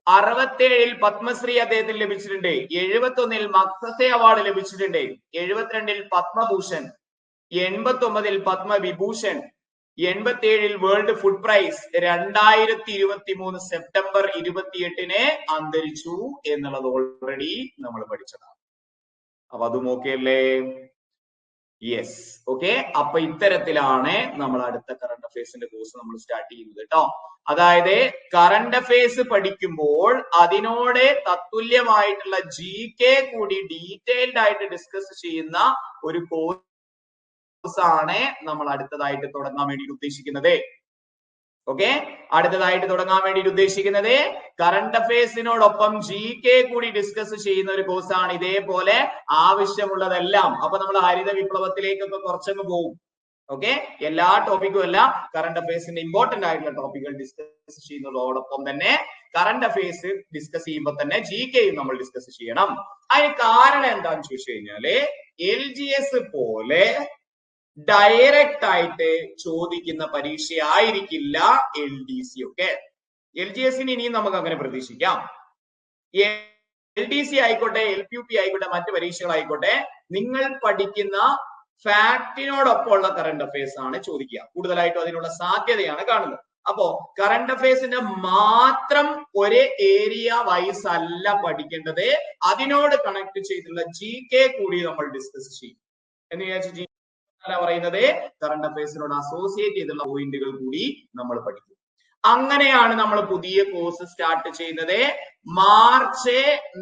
67 പത്മശ്രീ അദ്ദേഹത്തിന് ലഭിച്ചിട്ടുണ്ട്. 71 മക്സസെ അവാർഡ് ലഭിച്ചിട്ടുണ്ട്. 72 Padma Bhushan, 89 Padma Vibhushan, 87 world food prize. 2023 September 28 അന്തരിച്ചു എന്നുള്ളത് ഓൾറെഡി നമ്മൾ പഠിച്ചതാണ്. അപ്പൊ അതും ഓക്കെ അല്ലേ? Yes, okay. അപ്പൊ ഇത്തരത്തിലാണ് നമ്മൾ അടുത്ത കറണ്ട് അഫയേഴ്സിന്റെ കോഴ്സ് നമ്മൾ സ്റ്റാർട്ട് ചെയ്യുന്നത് കേട്ടോ. അതായത് കറണ്ട് അഫയേഴ്സ് പഠിക്കുമ്പോൾ അതിനോട് തത്തുല്യമായിട്ടുള്ള GK കൂടി ഡീറ്റെയിൽഡ് ആയിട്ട് ഡിസ്കസ് ചെയ്യുന്ന ഒരു കോഴ്സ് ആണ് നമ്മൾ അടുത്തതായിട്ട് തുടങ്ങാൻ വേണ്ടി ഉദ്ദേശിക്കുന്നത്. ഓക്കെ, അടുത്തതായിട്ട് തുടങ്ങാൻ വേണ്ടി ഉദ്ദേശിക്കുന്നത് കറണ്ട് അഫയേഴ്സിനോടൊപ്പം GK കൂടി ഡിസ്കസ് ചെയ്യുന്ന ഒരു കോഴ്സാണ്. ഇതേപോലെ ആവശ്യമുള്ളതെല്ലാം. അപ്പൊ നമ്മൾ ഹരിത വിപ്ലവത്തിലേക്കൊക്കെ കുറച്ചങ്ങ് പോകും. ഓക്കെ, എല്ലാ ടോപ്പിക്കും അല്ല, കറണ്ട് അഫയേഴ്സിന്റെ ഇമ്പോർട്ടന്റ് ആയിട്ടുള്ള ടോപ്പിക്കുകൾ ഡിസ്കസ് ചെയ്യുന്നതോടൊപ്പം തന്നെ കറണ്ട് അഫയേഴ്സ് ഡിസ്കസ് ചെയ്യുമ്പോൾ തന്നെ GKയും നമ്മൾ ഡിസ്കസ് ചെയ്യണം. അതിന് കാരണം എന്താണെന്ന് ചോദിച്ചു കഴിഞ്ഞാല് LGS പോലെ ഡയറക്റ്റ് ആയിട്ട് ചോദിക്കുന്ന പരീക്ഷയായിരിക്കില്ല LDC ഒക്കെ. LGSന് ഇനിയും നമുക്ക് അങ്ങനെ പ്രതീക്ഷിക്കാം. LDC ആയിക്കോട്ടെ, LPUP ആയിക്കോട്ടെ, മറ്റു പരീക്ഷകളായിക്കോട്ടെ, നിങ്ങൾ പഠിക്കുന്ന ഫാക്ടിനോടൊപ്പമുള്ള കറണ്ട് അഫയേഴ്സ് ആണ് ചോദിക്കുക. കൂടുതലായിട്ടും അതിനുള്ള സാധ്യതയാണ് കാണുന്നത്. അപ്പോ കറണ്ട് അഫയേഴ്സിന്റെ മാത്രം ഒരു ഏരിയ വൈസ് അല്ല പഠിക്കേണ്ടത്, അതിനോട് കണക്ട് ചെയ്തുള്ള GK കൂടി നമ്മൾ ഡിസ്കസ് ചെയ്യും. എന്ന് വിചാരിച്ചു പറയുന്നത് കറണ്ട് അഫയേഴ്സിനോട് അസോസിയേറ്റ് ചെയ്തുള്ള പോയിന്റുകൾ കൂടി നമ്മൾ പഠിക്കും. അങ്ങനെയാണ് നമ്മൾ പുതിയ കോഴ്സ് സ്റ്റാർട്ട് ചെയ്യുന്നത്. മാർച്ച്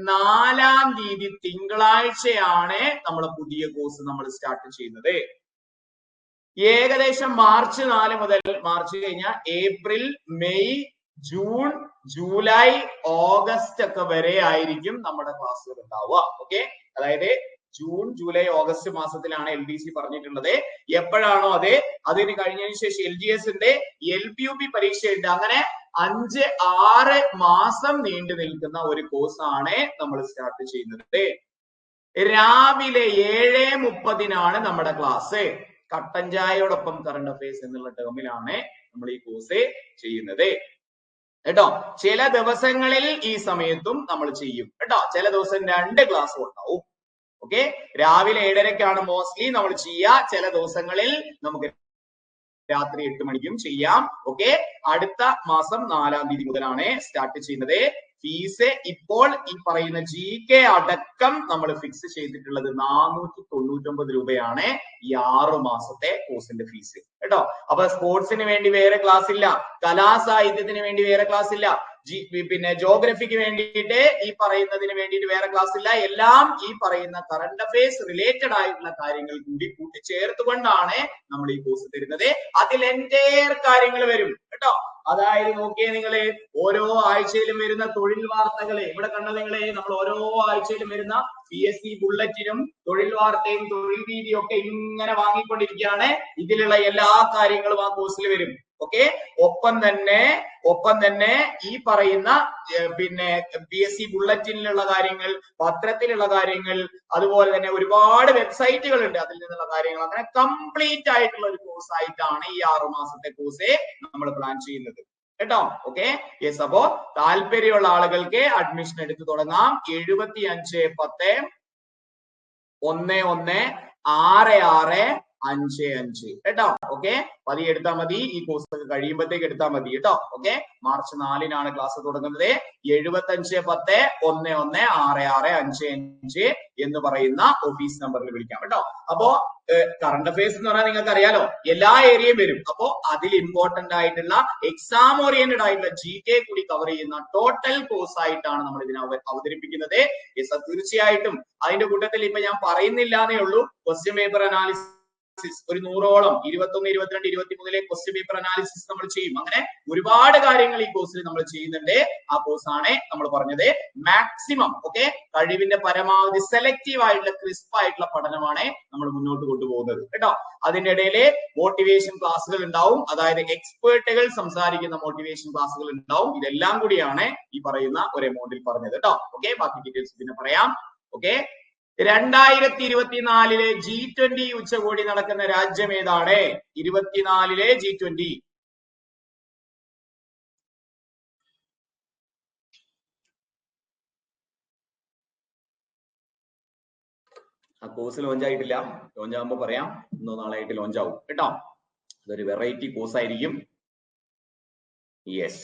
4 തിങ്കളാഴ്ചയാണ് നമ്മൾ പുതിയ കോഴ്സ് നമ്മൾ സ്റ്റാർട്ട് ചെയ്യുന്നത്. ഏകദേശം മാർച്ച് 4 മുതൽ മാർച്ച് കഴിഞ്ഞാൽ April, May, June, July, August ഒക്കെ വരെ ആയിരിക്കും നമ്മുടെ ക്ലാസ്സുകൾ ഉണ്ടാവുക. ഓക്കെ, അതായത് ജൂൺ, ജൂലൈ, ഓഗസ്റ്റ് മാസത്തിലാണ് LDC പറഞ്ഞിട്ടുള്ളത്. എപ്പോഴാണോ അതിന് കഴിഞ്ഞതിന് ശേഷം LGSന്റെ LPUP പരീക്ഷയുണ്ട്. അങ്ങനെ 5-6 മാസം നീണ്ടു നിൽക്കുന്ന ഒരു കോഴ്സ് ആണ് നമ്മൾ സ്റ്റാർട്ട് ചെയ്യുന്നത്. രാവിലെ 7:30 നമ്മുടെ ക്ലാസ്. കട്ടൻ ചായയോടൊപ്പം കറണ്ട് അഫയേഴ്സ് എന്നുള്ള ടേമിലാണ് നമ്മൾ ഈ കോഴ്സ് ചെയ്യുന്നത് കേട്ടോ. ചില ദിവസങ്ങളിൽ ഈ സമയത്തും നമ്മൾ ചെയ്യും കേട്ടോ. ചില ദിവസം 2 ക്ലാസ്സും ഉണ്ടാവും. ഓക്കെ, രാവിലെ 7:30 മോസ്റ്റ്ലി നമ്മൾ ചെയ്യുക. ചില ദിവസങ്ങളിൽ നമുക്ക് രാത്രി 8 മണിക്കും ചെയ്യാം. ഓക്കെ, അടുത്ത മാസം 4 മുതലാണ് സ്റ്റാർട്ട് ചെയ്യുന്നത്. ഫീസ് ഇപ്പോൾ ഈ പറയുന്ന GK അടക്കം നമ്മൾ ഫിക്സ് ചെയ്തിട്ടുള്ളത് 499 രൂപയാണ് ഈ 6 മാസത്തെ കോഴ്സിന്റെ ഫീസ് കേട്ടോ. അപ്പൊ സ്പോർട്സിന് വേണ്ടി വേറെ ക്ലാസ് ഇല്ല, കലാസാഹിത്യത്തിന് വേണ്ടി വേറെ ക്ലാസ് ഇല്ല, പിന്നെ ജോഗ്രഫിക്ക് വേണ്ടിയിട്ട് ഈ പറയുന്നതിന് വേണ്ടിയിട്ട് വേറെ ക്ലാസ് ഇല്ല. എല്ലാം ഈ പറയുന്ന കറണ്ട് അഫയേഴ്സ് റിലേറ്റഡ് ആയിട്ടുള്ള കാര്യങ്ങൾ കൂടി കൂട്ടിച്ചേർത്തുകൊണ്ടാണ് നമ്മൾ ഈ കോഴ്സ് തരുന്നത്. അതിൽ എൻറ്റയർ കാര്യങ്ങൾ വരും കേട്ടോ. അതായത് നോക്കിയേ നിങ്ങള്, ഓരോ ആഴ്ചയിലും വരുന്ന തൊഴിൽ വാർത്തകളെ ഇവിടെ കണ്ട നിങ്ങളെ, നമ്മൾ ഓരോ ആഴ്ചയിലും വരുന്ന PSC ബുള്ളറ്റിനും തൊഴിൽ വാർത്തയും തൊഴിൽ രീതിയും ഒക്കെ ഇങ്ങനെ വാങ്ങിക്കൊണ്ടിരിക്കുകയാണ്. ഇതിലുള്ള എല്ലാ കാര്യങ്ങളും ആ കോഴ്സിൽ വരും. ഓക്കെ, ഒപ്പം തന്നെ ഈ പറയുന്ന പിന്നെ PSC ബുള്ളറ്റിനിലുള്ള കാര്യങ്ങൾ, പത്രത്തിലുള്ള കാര്യങ്ങൾ, അതുപോലെ തന്നെ ഒരുപാട് വെബ്സൈറ്റുകൾ ഉണ്ട്, അതിൽ നിന്നുള്ള കാര്യങ്ങൾ, അങ്ങനെ കംപ്ലീറ്റ് ആയിട്ടുള്ള ഒരു കോഴ്സ് ആയിട്ടാണ് ഈ 6 മാസത്തെ കോഴ്സ് നമ്മൾ പ്ലാൻ ചെയ്യുന്നത് കേട്ടോ. Okay, yes. അപ്പോ താല്പര്യമുള്ള ആളുകൾക്ക് അഡ്മിഷൻ എടുത്തു തുടങ്ങാം. 7510116655 കേട്ടോ. ഓക്കെ, പതിയെ എടുത്താൽ മതി, ഈ കോഴ്സ് ഒക്കെ കഴിയുമ്പോഴത്തേക്ക് എടുത്താൽ മതി കേട്ടോ. ഓക്കെ, മാർച്ച് 4-നാണ് ക്ലാസ് തുടങ്ങുന്നത്. 7510116655 എന്ന് പറയുന്ന ഓഫീസ് നമ്പറിൽ വിളിക്കാം കേട്ടോ. അപ്പോ കറണ്ട് അഫയേഴ്സ് എന്ന് പറഞ്ഞാൽ നിങ്ങൾക്ക് അറിയാലോ, എല്ലാ ഏരിയയും വരും. അപ്പോ അതിൽ ഇമ്പോർട്ടന്റ് ആയിട്ടുള്ള എക്സാം ഓറിയന്റഡ് ആയിട്ടുള്ള GK കൂടി കവർ ചെയ്യുന്ന ടോട്ടൽ കോഴ്സ് ആയിട്ടാണ് നമ്മൾ ഇതിനെ അവതരിപ്പിക്കുന്നത്. തീർച്ചയായിട്ടും അതിന്റെ കൂട്ടത്തിൽ ഇപ്പൊ ഞാൻ പറയുന്നില്ല എന്നേ ഉള്ളൂ, ക്വസ്റ്റ്യൻ പേപ്പർ അനാലിസിസ് ഒരു 100ഓളം 21, 22, 23 ക്വസ്റ്റ്യൻ പേപ്പർ അനാലിസിസ് നമ്മൾ ചെയ്യും. അങ്ങനെ ഒരുപാട് കാര്യങ്ങൾ ഈ കോഴ്സിൽ നമ്മൾ ചെയ്യുന്നുണ്ട്. ആ കോഴ്സാണ് നമ്മൾ പറഞ്ഞത് മാക്സിമം ഓക്കെ കഴിവിന്റെ പരമാവധി സെലക്റ്റീവ് ആയിട്ടുള്ള ക്രിസ്പ് ആയിട്ടുള്ള പഠനമാണ് നമ്മൾ മുന്നോട്ട് കൊണ്ടുപോകുന്നത് കേട്ടോ. അതിന്റെ ഇടയില് മോട്ടിവേഷൻ ക്ലാസ്സുകൾ ഉണ്ടാവും, അതായത് എക്സ്പേർട്ടുകൾ സംസാരിക്കുന്ന മോട്ടിവേഷൻ ക്ലാസ്സുകൾ ഉണ്ടാവും. ഇതെല്ലാം കൂടിയാണ് ഈ പറയുന്ന ഒരു എമൗണ്ടിൽ പറഞ്ഞത് കേട്ടോ. ഓക്കെ, ബാക്കി ഡീറ്റെയിൽസ് പിന്നെ പറയാം. ഓക്കെ, 2024 G20 ഉച്ചകോടി നടക്കുന്ന രാജ്യം ഏതാണ്? 24 G20. ആ കോഴ്സ് ലോഞ്ച് ആയിട്ടില്ല, ലോഞ്ച് ആകുമ്പോ പറയാം. ഇന്നോ നാളായിട്ട് ലോഞ്ച് ആവും കേട്ടോ. അതൊരു വെറൈറ്റി കോഴ്സ് ആയിരിക്കും. യെസ്,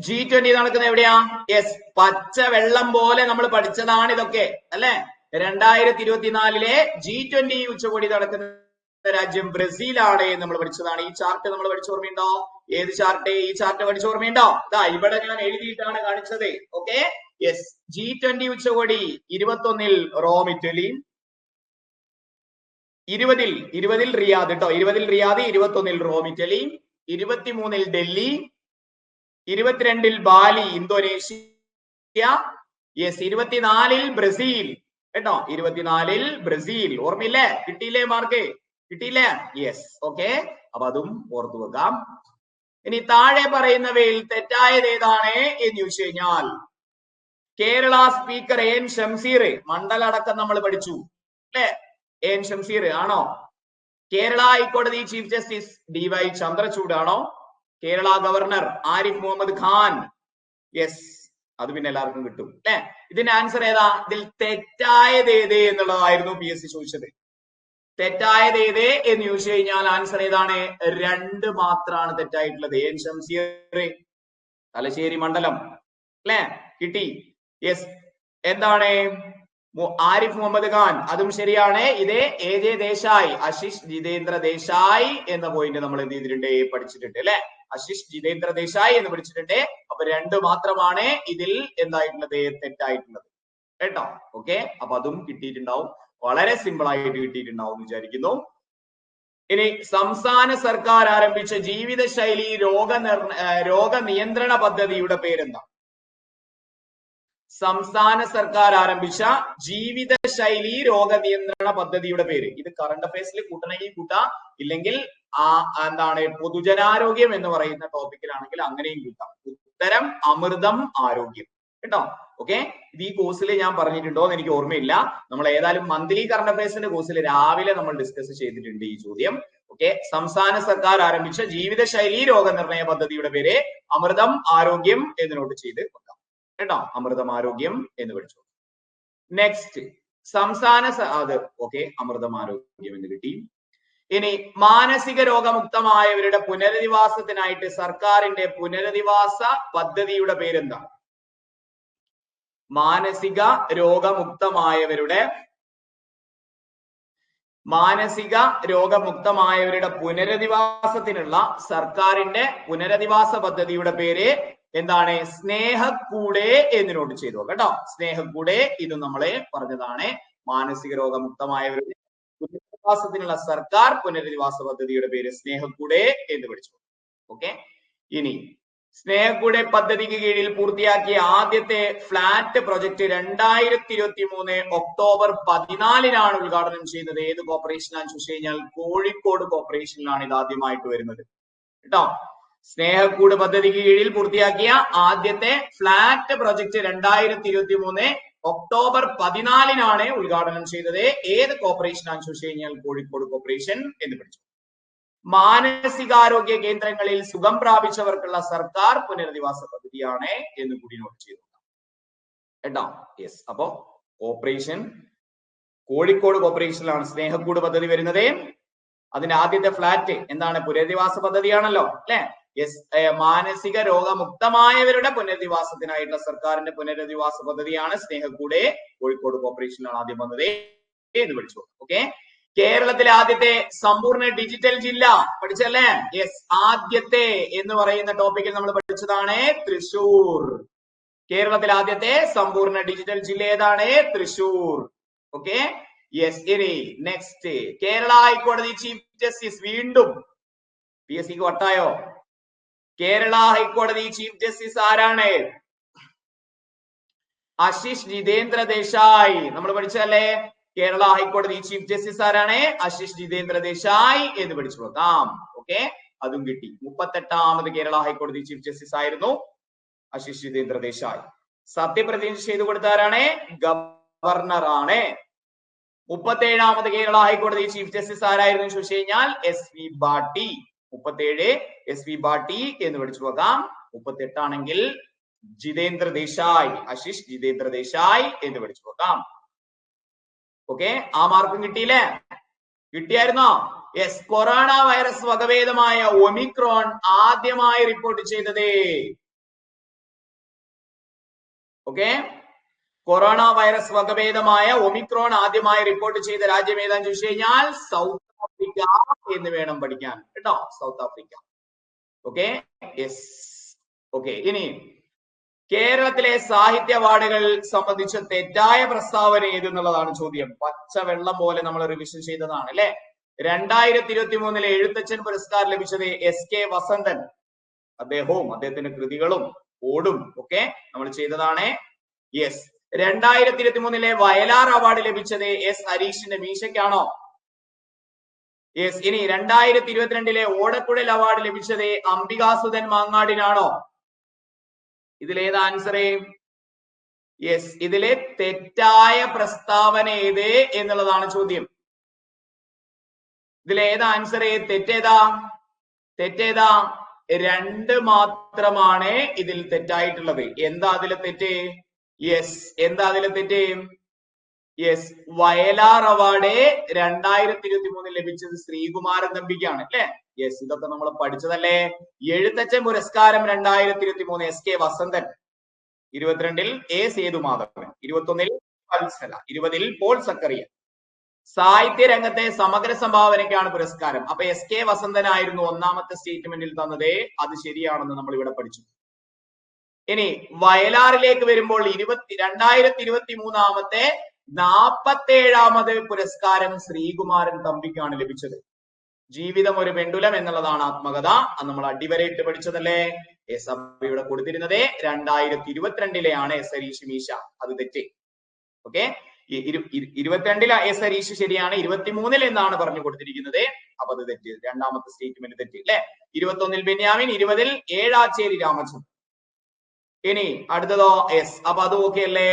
G20 നടക്കുന്ന എവിടെയാ? യെസ്, പച്ച വെള്ളം പോലെ നമ്മൾ പഠിച്ചതാണ് ഇതൊക്കെ അല്ലെ. 2024 G20 ഉച്ചകോടി നടക്കുന്ന രാജ്യം ബ്രസീലാണ് നമ്മൾ പഠിച്ചതാണ്. ഈ ചാർട്ട് നമ്മൾ പഠിച്ച ഓർമ്മയുണ്ടോ? ഏത് ചാർട്ട്? ഈ ചാർട്ട് പഠിച്ച ഓർമ്മയുണ്ടോ? ഇതാ ഇവിടെ ഞാൻ എഴുതിയിട്ടാണ് കാണിച്ചത്. ഓക്കെ, യെസ്, G20 ഉച്ചകോടി 21 റോം ഇറ്റലി, 20 റിയാദ് കേട്ടോ. 20 Riyadh, 21 Rome Italy, 23 Delhi, 22 Bali Indonesia, yes, 24 Brazil കേട്ടോ. 24 ബ്രസീൽ. ഓർമ്മയില്ലേ? കിട്ടിയില്ലേ? മാർക്ക് കിട്ടിയില്ലേ? Yes, okay. അപ്പൊ അതും ഓർത്തു വെക്കാം. ഇനി താഴെ പറയുന്നവയിൽ തെറ്റായത് ഏതാണ് എന്ന് ചോദിച്ചു കഴിഞ്ഞാൽ, കേരള സ്പീക്കർ എൻ ഷംസീർ, മണ്ഡലടക്കം നമ്മൾ പഠിച്ചു അല്ലെ. എൻ ഷംസീർ ആണോ? കേരള ഹൈക്കോടതി ചീഫ് ജസ്റ്റിസ് DY ചന്ദ്രചൂഡ് ആണോ? കേരള ഗവർണർ ആരിഫ് മുഹമ്മദ് ഖാൻ? യെസ്, അത് പിന്നെ എല്ലാവർക്കും കിട്ടും അല്ലെ. ഇതിന്റെ ആൻസർ ഏതാ? ഇതിൽ തെറ്റായത് ഏത് എന്നുള്ളതായിരുന്നു PSC ചോദിച്ചത്. തെറ്റായത് ഏത് എന്ന് ചോദിച്ചു കഴിഞ്ഞാൽ ആൻസർ ഏതാണ്? 2 മാത്രമാണ് തെറ്റായിട്ടുള്ളത്. എൻ ഷംസീർ, തലശ്ശേരി മണ്ഡലം അല്ലെ, കിട്ടി. യെസ്, എന്താണ്? ആരിഫ് മുഹമ്മദ് ഖാൻ, അതും ശരിയാണ്. ഇത് AJ ദേശായി, ആശിഷ് ജിതേന്ദ്ര ദേശായി എന്ന പോയിന്റ് നമ്മൾ എന്ത് ചെയ്തിട്ടുണ്ട്? പഠിച്ചിട്ടുണ്ട് അല്ലെ. ആശിഷ് ജിതേന്ദ്ര ദേശായി എന്ന് പഠിച്ചിട്ടുണ്ട്. അപ്പൊ 2 മാത്രമാണ് ഇതിൽ എന്തായിട്ടുള്ളത്? തെറ്റായിട്ടുള്ളത് കേട്ടോ. ഓക്കെ, അപ്പൊ അതും കിട്ടിയിട്ടുണ്ടാവും. വളരെ സിമ്പിൾ ആയിട്ട് കിട്ടിയിട്ടുണ്ടാവും എന്ന് വിചാരിക്കുന്നു. ഇനി സംസ്ഥാന സർക്കാർ ആരംഭിച്ച ജീവിതശൈലി രോഗനിയന്ത്രണ പദ്ധതിയുടെ പേരെന്താ? സംസ്ഥാന സർക്കാർ ആരംഭിച്ച ജീവിതശൈലി രോഗനിയന്ത്രണ പദ്ധതിയുടെ പേര്. ഇത് കറണ്ട് അഫയേഴ്സിൽ കൂട്ടണമെങ്കിൽ കൂട്ടാം, ഇല്ലെങ്കിൽ എന്താണ് പൊതുജനാരോഗ്യം എന്ന് പറയുന്ന ടോപ്പിക്കിലാണെങ്കിൽ അങ്ങനെയും കൂട്ടാം. ഉത്തരം അമൃതം ആരോഗ്യം കേട്ടോ. ഓക്കെ, ഇത് ഈ കോഴ്സിൽ ഞാൻ പറഞ്ഞിട്ടുണ്ടോ എന്ന് എനിക്ക് ഓർമ്മയില്ല. നമ്മൾ ഏതായാലും മന്ത്ലി കറണ്ട് അഫയേഴ്സിന്റെ കോഴ്സിൽ രാവിലെ നമ്മൾ ഡിസ്കസ് ചെയ്തിട്ടുണ്ട് ഈ ചോദ്യം. ഓക്കെ, സംസ്ഥാന സർക്കാർ ആരംഭിച്ച ജീവിതശൈലി രോഗനിർണയ പദ്ധതിയുടെ പേര് അമൃതം ആരോഗ്യം എന്ന് നോട്ട് ചെയ്ത് വെക്കാം കേട്ടോ. അമൃതം ആരോഗ്യം എന്ന് പഠിച്ചു. നെക്സ്റ്റ്, സംസ്ഥാന അത് ഓക്കെ, അമൃതം ആരോഗ്യം എന്ന് കിട്ടി. ഇനി മാനസിക രോഗമുക്തമായവരുടെ പുനരധിവാസത്തിനായിട്ട് സർക്കാരിന്റെ പുനരധിവാസ പദ്ധതിയുടെ പേരെന്താ? മാനസിക രോഗമുക്തമായവരുടെ മാനസിക രോഗമുക്തമായവരുടെ പുനരധിവാസത്തിനുള്ള സർക്കാരിന്റെ പുനരധിവാസ പദ്ധതിയുടെ പേര് എന്താണ്? സ്നേഹക്കൂടെ എന്ന് നോട്ട് ചെയ്തു കേട്ടോ. സ്നേഹക്കൂടെ ഇത് നമ്മളെ പറഞ്ഞതാണ്. മാനസിക രോഗമുക്തമായവരുടെ പുനരധിവാസത്തിനുള്ള സർക്കാർ പുനരധിവാസ പദ്ധതിയുടെ പേര് സ്നേഹക്കൂടെ എന്ന് പഠിച്ചു. ഓക്കെ. ഇനി സ്നേഹക്കൂടെ പദ്ധതിക്ക് കീഴിൽ പൂർത്തിയാക്കിയ ആദ്യത്തെ ഫ്ലാറ്റ് പ്രൊജക്ട് 2023 ഒക്ടോബർ 14 ഉദ്ഘാടനം ചെയ്തത്. ഏത് കോർപ്പറേഷനാണെന്ന് ചോദിച്ചു കഴിഞ്ഞാൽ കോഴിക്കോട് കോർപ്പറേഷനിലാണ് ഇത് ആദ്യമായിട്ട് വരുന്നത് കേട്ടോ. സ്നേഹക്കൂട് പദ്ധതിക്ക് കീഴിൽ പൂർത്തിയാക്കിയ ആദ്യത്തെ ഫ്ലാറ്റ് പ്രൊജക്ട് 2023 ഒക്ടോബർ 14 ഉദ്ഘാടനം ചെയ്തത്. ഏത് കോർപ്പറേഷനാണെന്ന് ചോദിച്ചു കഴിഞ്ഞാൽ കോഴിക്കോട് കോർപ്പറേഷൻ എന്ന് പഠിച്ചു. മാനസികാരോഗ്യ കേന്ദ്രങ്ങളിൽ സുഖം പ്രാപിച്ചവർക്കുള്ള സർക്കാർ പുനരധിവാസ പദ്ധതിയാണ് എന്ന് കൂടി നോട്ട് ചെയ്തു കേട്ടോ. യെസ്. അപ്പോ കോർപ്പറേഷൻ കോഴിക്കോട് കോർപ്പറേഷനിലാണ് സ്നേഹക്കൂട് പദ്ധതി വരുന്നത്. അതിന്റെ ആദ്യത്തെ ഫ്ലാറ്റ് എന്താണ്? പുനരധിവാസ പദ്ധതിയാണല്ലോ അല്ലെ. യെസ്. മാനസിക രോഗമുക്തമായവരുടെ പുനരധിവാസത്തിനായിട്ടുള്ള സർക്കാരിന്റെ പുനരധിവാസ പദ്ധതിയാണ് സ്നേഹക്കൂട്. കോഴിക്കോട് കോർപ്പറേഷനിലാണ് ആദ്യം വന്നത് എന്ന് പഠിച്ചു. ഓക്കെ. കേരളത്തിലെ ആദ്യത്തെ സമ്പൂർണ്ണ ഡിജിറ്റൽ ജില്ല പഠിച്ചല്ലേ? യെസ്. ആദ്യത്തെ എന്ന് പറയുന്ന ടോപ്പിക്കിൽ നമ്മൾ പഠിച്ചതാണ് തൃശൂർ. കേരളത്തിലെ ആദ്യത്തെ സമ്പൂർണ്ണ ഡിജിറ്റൽ ജില്ല ഏതാണ്? തൃശൂർ. ഓക്കെ. യെസ്. ഇനി നെക്സ്റ്റ് കേരള ഹൈക്കോടതി ചീഫ് ജസ്റ്റിസ് വീണ്ടും PSC വട്ടായോ? കേരള ഹൈക്കോടതി ചീഫ് ജസ്റ്റിസ് ആരാണ്? ആശിഷ് ജിതേന്ദ്ര ദേശായി. നമ്മൾ പഠിച്ചല്ലേ? കേരള ഹൈക്കോടതി ചീഫ് ജസ്റ്റിസ് ആരാണ്? ആശിഷ് ജിതേന്ദ്ര ദേശായി എന്ന് പഠിച്ചു നോക്കാം. ഓക്കെ. അതും കിട്ടി. 38ാമത് കേരള ഹൈക്കോടതി ചീഫ് ജസ്റ്റിസ് ആയിരുന്നു ആശിഷ് ജിതേന്ദ്ര ദേശായി. സത്യപ്രതിജ്ഞ ചെയ്തു കൊടുത്താരാണ്? ഗവർണറാണ്. 37ാമത് കേരള ഹൈക്കോടതി ചീഫ് ജസ്റ്റിസ് ആരായിരുന്നു ചോദിച്ചു കഴിഞ്ഞാൽ SV ഭാട്ടി. 37 SV ഭാട്ടി എന്ന് പഠിച്ചു നോക്കാം. 38 ആണെങ്കിൽ ജിതേന്ദ്ര ദേശായി, ആശിഷ് ജിതേന്ദ്ര ദേശായി എന്ന് പഠിച്ചു നോക്കാം. ഓക്കെ. ആ മാർക്കും കിട്ടിയില്ലേ? കിട്ടിയായിരുന്നോ? യെസ്. കൊറോണ വൈറസ് വകഭേദമായ ഒമിക്രോൺ ആദ്യമായി റിപ്പോർട്ട് ചെയ്തത്. ഓക്കെ. കൊറോണ വൈറസ് വകഭേദമായ ഒമിക്രോൺ ആദ്യമായി റിപ്പോർട്ട് ചെയ്ത രാജ്യം ഏതാന്ന് ചോദിച്ചു കഴിഞ്ഞാൽ സൗത്ത് ആഫ്രിക്ക എന്ന് വേണം പഠിക്കാൻ കേട്ടോ. South Africa. Okay. Yes. Okay. ഇനി കേരളത്തിലെ സാഹിത്യ അവാർഡുകൾ സംബന്ധിച്ച തെറ്റായ പ്രസ്താവന ഏതെന്നുള്ളതാണ് ചോദ്യം. പച്ചവെള്ളം പോലെ നമ്മൾ റിവിഷൻ ചെയ്തതാണ് അല്ലെ. 2023 എഴുത്തച്ഛൻ പുരസ്കാരം ലഭിച്ചത് SK വസന്തൻ. അദ്ദേഹവും അദ്ദേഹത്തിന്റെ കൃതികളും ഓടും ഒക്കെ നമ്മൾ ചെയ്തതാണ്. യെസ്. 2023 വയലാർ അവാർഡ് ലഭിച്ചത് S ഹരീഷിന്റെ മീശയ്ക്കാണോ? യെസ്. ഇനി 2022 ഓടക്കുഴൽ അവാർഡ് ലഭിച്ചത് അംബികാസുധൻ മാങ്ങാടിനാണോ? ഇതിലേത് ആൻസർ? യെസ്. ഇതിലെ തെറ്റായ പ്രസ്താവന ഏത് എന്നുള്ളതാണ് ചോദ്യം. ഇതിലേത് ആൻസർ? തെറ്റേതാ? 2 മാത്രമാണ് ഇതിൽ തെറ്റായിട്ടുള്ളത്. എന്താ അതിലെ തെറ്റ്? യെസ്. എന്താ അതിലെ തെറ്റ്? യെസ്. വയലാർ അവാർഡ് 2023 ലഭിച്ചത് ശ്രീകുമാരൻ തമ്പിക്കാണ് അല്ലെ. യെസ്. ഇതൊക്കെ നമ്മൾ പഠിച്ചതല്ലേ. എഴുത്തച്ഛൻ പുരസ്കാരം 2023 SK വസന്തൻ, 22 A സേതുമാധവൻ, 21 വത്സല, 20 പോൾ സക്കറിയ. സാഹിത്യ രംഗത്തെ സമഗ്ര സംഭാവനയ്ക്കാണ് പുരസ്കാരം. അപ്പൊ SK വസന്തനായിരുന്നു ഒന്നാമത്തെ സ്റ്റേറ്റ്മെന്റിൽ തന്നത്. അത് ശരിയാണെന്ന് നമ്മൾ ഇവിടെ പഠിച്ചു. ഇനി വയലാറിലേക്ക് വരുമ്പോൾ 2023 47ാമത് പുരസ്കാരം ശ്രീകുമാരൻ തമ്പിക്കാണ് ലഭിച്ചത്. ജീവിതം ഒരു പെണ്ടുലം എന്നുള്ളതാണ് ആത്മകഥ. അത് നമ്മൾ അടിവരയിട്ട് പഠിച്ചതല്ലേ. ഇവിടെ കൊടുത്തിരുന്നത് 2022 S ഹരീഷ് മീശ. അത് തെറ്റ്. ഓക്കെ. 22 S ഹരീഷ് ശരിയാണ്. 23 എന്നാണ് പറഞ്ഞു കൊടുത്തിരിക്കുന്നത്. അപ്പൊ അത് തെറ്റ്. രണ്ടാമത്തെ സ്റ്റേറ്റ്മെന്റ് തെറ്റ് അല്ലെ. 21 ബെന്യാമിൻ, 20 ഏഴാച്ചേരി രാമചന്ദ്രൻ. ഇനി അടുത്തതോ യെസ്. അപ്പൊ അത് ഓക്കെ അല്ലേ?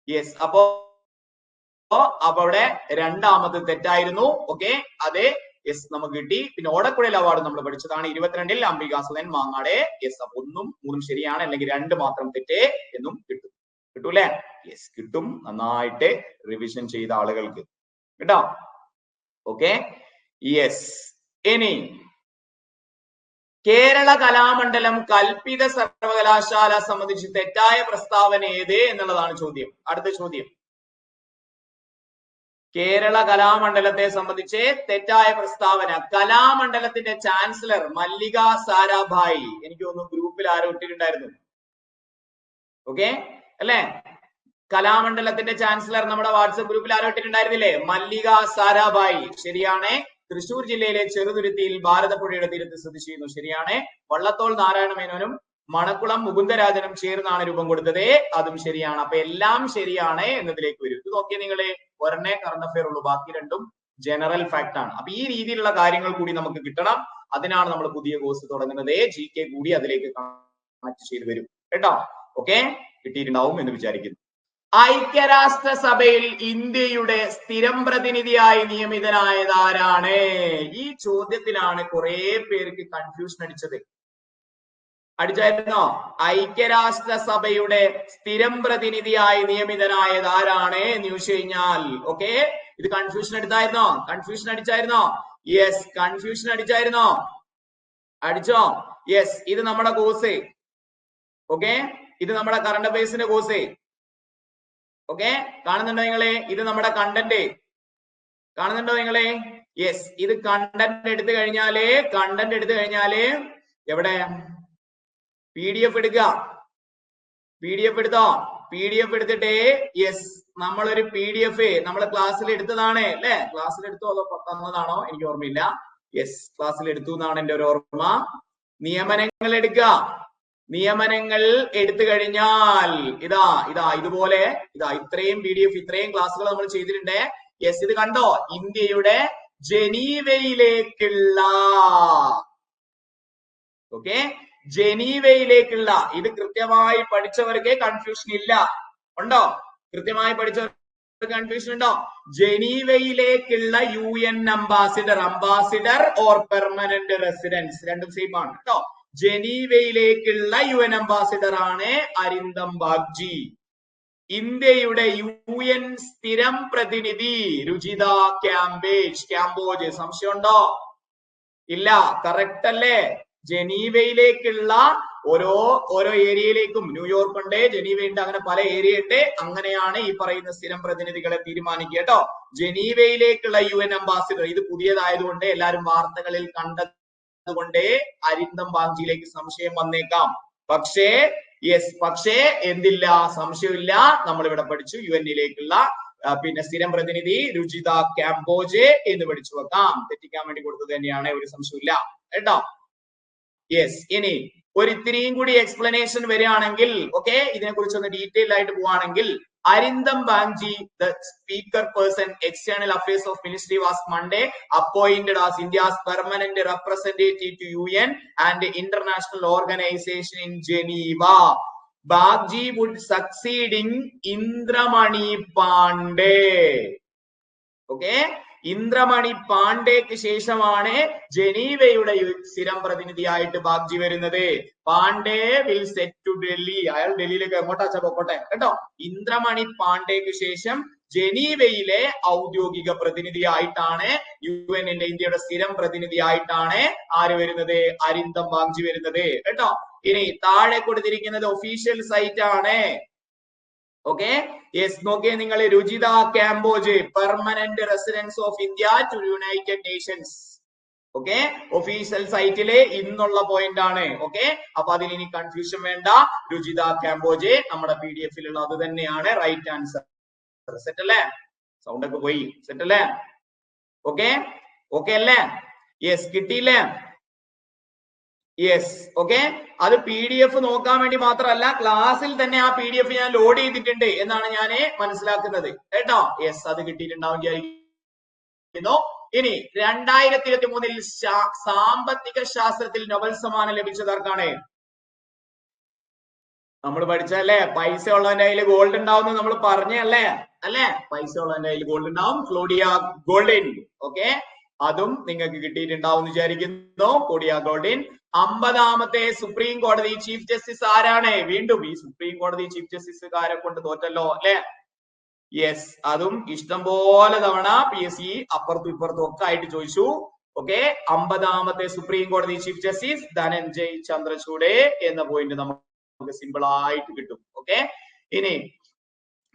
യെസ്. അപ്പൊ അവിടെ രണ്ടാമത് തെറ്റായിരുന്നു. ഓക്കെ. അത് യെസ് നമുക്ക് കിട്ടി. പിന്നെ ഓടക്കുഴൽ അവാർഡ് നമ്മൾ പഠിച്ചതാണ്. 22 അംബികാസുധൻ മാങ്ങാട്. യെസ്. അപ്പൊ 1ഉം 3ഉം ശരിയാണ്. അല്ലെങ്കിൽ 2 മാത്രം തെറ്റ് എന്നും കിട്ടും. കിട്ടൂല്ലേ? യെസ് കിട്ടും. നന്നായിട്ട് റിവിഷൻ ചെയ്ത ആളുകൾക്ക് കേട്ടോ. ഓക്കെ. യെസ്. ഇനി കേരള കലാമണ്ഡലം കൽപ്പിത സർവകലാശാല സംബന്ധിച്ച് തെറ്റായ പ്രസ്താവന ഏത് എന്നുള്ളതാണ് ചോദ്യം. അടുത്ത ചോദ്യം. കേരള കലാമണ്ഡലത്തെ സംബന്ധിച്ച് തെറ്റായ പ്രസ്താവന. കലാമണ്ഡലത്തിന്റെ ചാൻസലർ മല്ലിക സാരാഭായ്. എനിക്ക് തോന്നുന്നു ഗ്രൂപ്പിൽ ആരോ ഇട്ടിട്ടുണ്ടായിരുന്നു. ഓക്കെ അല്ലേ? കലാമണ്ഡലത്തിന്റെ ചാൻസലർ നമ്മുടെ വാട്സപ്പ് ഗ്രൂപ്പിൽ ആരോ ഇട്ടിട്ടുണ്ടായിരുന്നില്ലേ? മല്ലിക സാരാഭായ്. ശരിയാണ്. തൃശൂർ ജില്ലയിലെ ചെറുതുരുത്തിയിൽ ഭാരതപ്പുഴയുടെ തീരത്ത് സ്ഥിതി ചെയ്യുന്നു. ശരിയാണ്. വള്ളത്തോൾ നാരായണ മേനോനും മണക്കുളം മുകുന്ദരാജനും ചേർന്നാണ് രൂപം കൊടുത്തത്. അതും ശരിയാണ്. അപ്പൊ എല്ലാം ശരിയാണ് എന്നതിലേക്ക് വരും. ഇത് നോക്കിയാൽ നിങ്ങള് ഒരെണ്ണേ കറണ്ട് അഫെയർ ഉള്ളൂ, ബാക്കി രണ്ടും ജനറൽ ഫാക്ട് ആണ്. അപ്പൊ ഈ രീതിയിലുള്ള കാര്യങ്ങൾ കൂടി നമുക്ക് കിട്ടണം. അതിനാണ് നമ്മൾ പുതിയ കോഴ്സ് തുടങ്ങുന്നത്. GK കൂടി അതിലേക്ക് കണക്ട് ചെയ്ത് വരും കേട്ടോ. ഓക്കെ, കിട്ടിയിട്ടുണ്ടാവും എന്ന് വിചാരിക്കുന്നു. ഐക്യരാഷ്ട്രസഭയിൽ ഇന്ത്യയുടെ സ്ഥിരം പ്രതിനിധിയായി നിയമിതനായത് ആരാണ്? ഈ ചോദ്യത്തിലാണ് കുറെ പേർക്ക് കൺഫ്യൂഷൻ അടിച്ചായിരുന്നോ? ഐക്യരാഷ്ട്രസഭയുടെ സ്ഥിരം പ്രതിനിധിയായി നിയമിതനായത് ആരാണ് എന്ന് ചോദിച്ചു കഴിഞ്ഞാൽ, ഓക്കെ, ഇത് കൺഫ്യൂഷൻ അടിച്ചായിരുന്നോ? യെസ്, കൺഫ്യൂഷൻ അടിച്ചോ? യെസ്, ഇത് നമ്മുടെ കോഴ്സ്. ഓക്കെ, ഇത് നമ്മുടെ കറണ്ട് അഫയേഴ്സിന്റെ കോഴ്സ്. ഓക്കെ, കാണുന്നുണ്ടോ നിങ്ങളെ? ഇത് നമ്മുടെ കണ്ടന്റ് കാണുന്നുണ്ടോ നിങ്ങളെ? യെസ്, ഇത് കണ്ടന്റ് എടുത്തു കഴിഞ്ഞാല് എവിടെ PDF എടുക്കുക. PDF എടുത്തോ? PDF എടുത്തിട്ട് യെസ്, നമ്മളൊരു PDF നമ്മൾ ക്ലാസ്സിൽ എടുത്തതാണ് അല്ലെ? ക്ലാസ്സിൽ എടുത്തോ അതോ തന്നതാണോ എനിക്ക് ഓർമ്മയില്ല. യെസ്, ക്ലാസ്സിൽ എടുത്തു എന്നാണ് എന്റെ ഒരു ഓർമ്മ. നിയമനങ്ങൾ എടുക്കുക. നിയമനങ്ങൾ എടുത്തു കഴിഞ്ഞാൽ ഇതുപോലെ ഇത്രയും PDF, ഇത്രയും ക്ലാസ്സുകൾ നമ്മൾ ചെയ്തിട്ടുണ്ട്. യെസ്, ഇത് കണ്ടോ? ഇന്ത്യയുടെ ജനീവയിലേക്കുള്ള ജനീവയിലേക്കുള്ള, ഇത് കൃത്യമായി പഠിച്ചവർക്ക് കൺഫ്യൂഷൻ ഇല്ല. ഉണ്ടോ? കൃത്യമായി പഠിച്ചവർക്ക് കൺഫ്യൂഷൻ ഉണ്ടോ? ജനീവയിലേക്കുള്ള UN ambassador or permanent residence, രണ്ടും സെയിം ആണ് കേട്ടോ. ജനീവയിലേക്കുള്ള UN അംബാസിഡർ ആണ് അരിന്ദം ബാഗ്ചി. ഇന്ത്യയുടെ UN സ്ഥിരം പ്രതിനിധി രുചിത ക്യാംബോജ്. സംശയമുണ്ടോ? ഇല്ല, കറക്റ്റ് അല്ലേ? ജനീവയിലേക്കുള്ള ഓരോ ഏരിയയിലേക്കും, ന്യൂയോർക്ക് ഉണ്ട്, ജനീവ ഉണ്ട്, അങ്ങനെ പല ഏരിയ ഉണ്ട്. അങ്ങനെയാണ് ഈ പറയുന്ന സ്ഥിരം പ്രതിനിധികളെ തീരുമാനിക്കുക കേട്ടോ. ജനീവയിലേക്കുള്ള UN അംബാസിഡർ, ഇത് പുതിയതായതുകൊണ്ട് എല്ലാവരും വാർത്തകളിൽ കണ്ടതുകൊണ്ട് അരിന്ദം ബാഗ്ചിയിലേക്ക് സംശയം വന്നേക്കാം. പക്ഷേ എന്തില്ല, സംശയമില്ല, നമ്മളിവിടെ പഠിച്ചു UN-ലേക്കുള്ള പിന്നെ സ്ഥിരം പ്രതിനിധി രുചിത ക്യാംബോജ് എന്ന് പഠിച്ചു വെക്കാം. തെറ്റിക്കാൻ വേണ്ടി കൊടുത്തത് തന്നെയാണ്, ഒരു സംശയമില്ല കേട്ടോ. യെസ്, ഇനി ഒരു ഇത്തിരിയും കൂടി എക്സ്പ്ലനേഷൻ വരികയാണെങ്കിൽ, ഓക്കെ, ഇതിനെ കുറിച്ച് ഒന്ന് ഡീറ്റെയിൽ ആയിട്ട് പോവാണെങ്കിൽ, Arindam Bagchi, the speaker person, external affairs of ministry, was Monday appointed as India's permanent representative to UN and international organization in Geneva. Baghji would succeeding Indramani Pandey. Okay, Indramani പാണ്ഡേക്ക് ശേഷമാണ് ജനീവയുടെ സ്ഥിരം പ്രതിനിധിയായിട്ട് ബാഗ്ചി വരുന്നത്. Pandey will set to Delhi. അയാൾ ഡൽഹിയിലേക്ക് എങ്ങോട്ടാച്ചാ പൊക്കോട്ടെ കേട്ടോ. ഇന്ദ്രമണി പാണ്ഡേക്ക് ശേഷം ജനീവയിലെ ഔദ്യോഗിക പ്രതിനിധിയായിട്ടാണ് UN-ന്റെ ഇന്ത്യയുടെ സ്ഥിരം പ്രതിനിധിയായിട്ടാണ് ആര് വരുന്നത്? അരിന്ദം ബാഗ്ചി വരുന്നത് കേട്ടോ. ഇനി താഴെ കൊടുത്തിരിക്കുന്നത് ഒഫീഷ്യൽ സൈറ്റ് ആണ്. ഓക്കെ, യെസ്, നോക്കിയേ നിങ്ങൾ, Ruchita Kamboj, permanent residence of India to United Nations. Okay, official സൈറ്റിലെ ഇന്നുള്ള പോയിന്റ് ആണ്. ഓക്കെ, അപ്പൊ അതിൽ ഇനി കൺഫ്യൂഷൻ വേണ്ട. രുചിത ക്യാംബോജ് നമ്മുടെ PDF-ലുള്ള അത് തന്നെയാണ് റൈറ്റ് ആൻസർ. സെറ്റ് അല്ലേ? സൗണ്ട് ഒക്കെ പോയി. സെറ്റ് അല്ലേ? ഓക്കെ അല്ലേ? യെസ്, കിട്ടിയില്ലേ? Yes, okay. അത് PDF നോക്കാൻ വേണ്ടി മാത്രമല്ല, ക്ലാസ്സിൽ തന്നെ ആ PDF ഞാൻ ലോഡ് ചെയ്തിട്ടുണ്ട് എന്നാണ് ഞാൻ മനസ്സിലാക്കുന്നത് കേട്ടോ. യെസ്, അത് കിട്ടിയിട്ടുണ്ടാവും വിചാരിക്കുന്നു. ഇനി 2023 സാമ്പത്തിക ശാസ്ത്രത്തിൽ നൊബൽ സമ്മാനം ലഭിച്ചതാർക്കാണ്? നമ്മൾ പഠിച്ചല്ലേ, പൈസ ഉള്ളവന്റെ കയ്യിൽ ഗോൾഡ് ഉണ്ടാവും നമ്മൾ പറഞ്ഞല്ലേ? പൈസ ഉള്ളവന്റെ കയ്യിൽ ഗോൾഡ് ഉണ്ടാവും. Claudia Goldin. ഓക്കെ, അതും നിങ്ങൾക്ക് കിട്ടിയിട്ടുണ്ടാവും എന്ന് വിചാരിക്കുന്നു. Claudia Goldin. 50ാമത്തെ സുപ്രീം കോടതി ചീഫ് ജസ്റ്റിസ് ആരാണ്? വീണ്ടും ഈ സുപ്രീം കോടതി ചീഫ് ജസ്റ്റിസുകാരെ കൊണ്ട് തോറ്റല്ലോ അല്ലെ? യെസ്, അതും ഇഷ്ടം പോലെ തവണ PSC അപ്പുറത്തും ഇപ്പുറത്തും ഒക്കെ ആയിട്ട് ചോദിച്ചു. ഓക്കെ, 50ാമത്തെ സുപ്രീം കോടതി ചീഫ് ജസ്റ്റിസ് ധനഞ്ജയ് ചന്ദ്രചൂഡ് എന്ന പോയിന്റ് നമുക്ക് സിമ്പിൾ ആയിട്ട് കിട്ടും. ഓക്കെ, ഇനി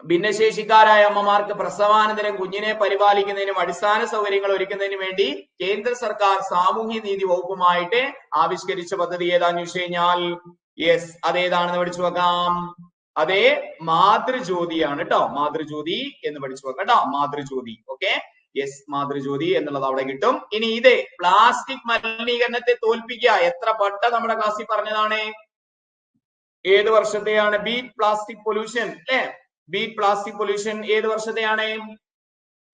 ഭിന്നശേഷിക്കാരായ അമ്മമാർക്ക് പ്രസവാനന്തരം കുഞ്ഞിനെ പരിപാലിക്കുന്നതിനും അടിസ്ഥാന സൗകര്യങ്ങൾ ഒരുക്കുന്നതിനും വേണ്ടി കേന്ദ്ര സർക്കാർ സാമൂഹ്യ നീതി വകുപ്പുമായിട്ട് ആവിഷ്കരിച്ച പദ്ധതി ഏതാന്ന് ചോദിച്ചു കഴിഞ്ഞാൽ യെസ് അതേതാണെന്ന് പഠിച്ചു വെക്കാം. അതേ മാതൃജ്യോതിയാണ് കേട്ടോ. മാതൃജ്യോതി എന്ന് പഠിച്ചു വെക്കാം കേട്ടോ. മാതൃജ്യോതി. ഓക്കെ, യെസ് മാതൃജ്യോതി എന്നുള്ളത് അവിടെ കിട്ടും. ഇനി ഇത് പ്ലാസ്റ്റിക് മലിനീകരണത്തെ തോൽപ്പിക്കുക. എത്ര വട്ട നമ്മുടെ ക്ലാസ്സിൽ പറഞ്ഞതാണ്. ഏത് വർഷത്തെയാണ്? ബീറ്റ് പ്ലാസ്റ്റിക് പൊല്യൂഷൻ അല്ലെ? ബീറ്റ് പ്ലാസ്റ്റിക് പൊല്യൂഷൻ ഏത് വർഷത്തെയാണ്?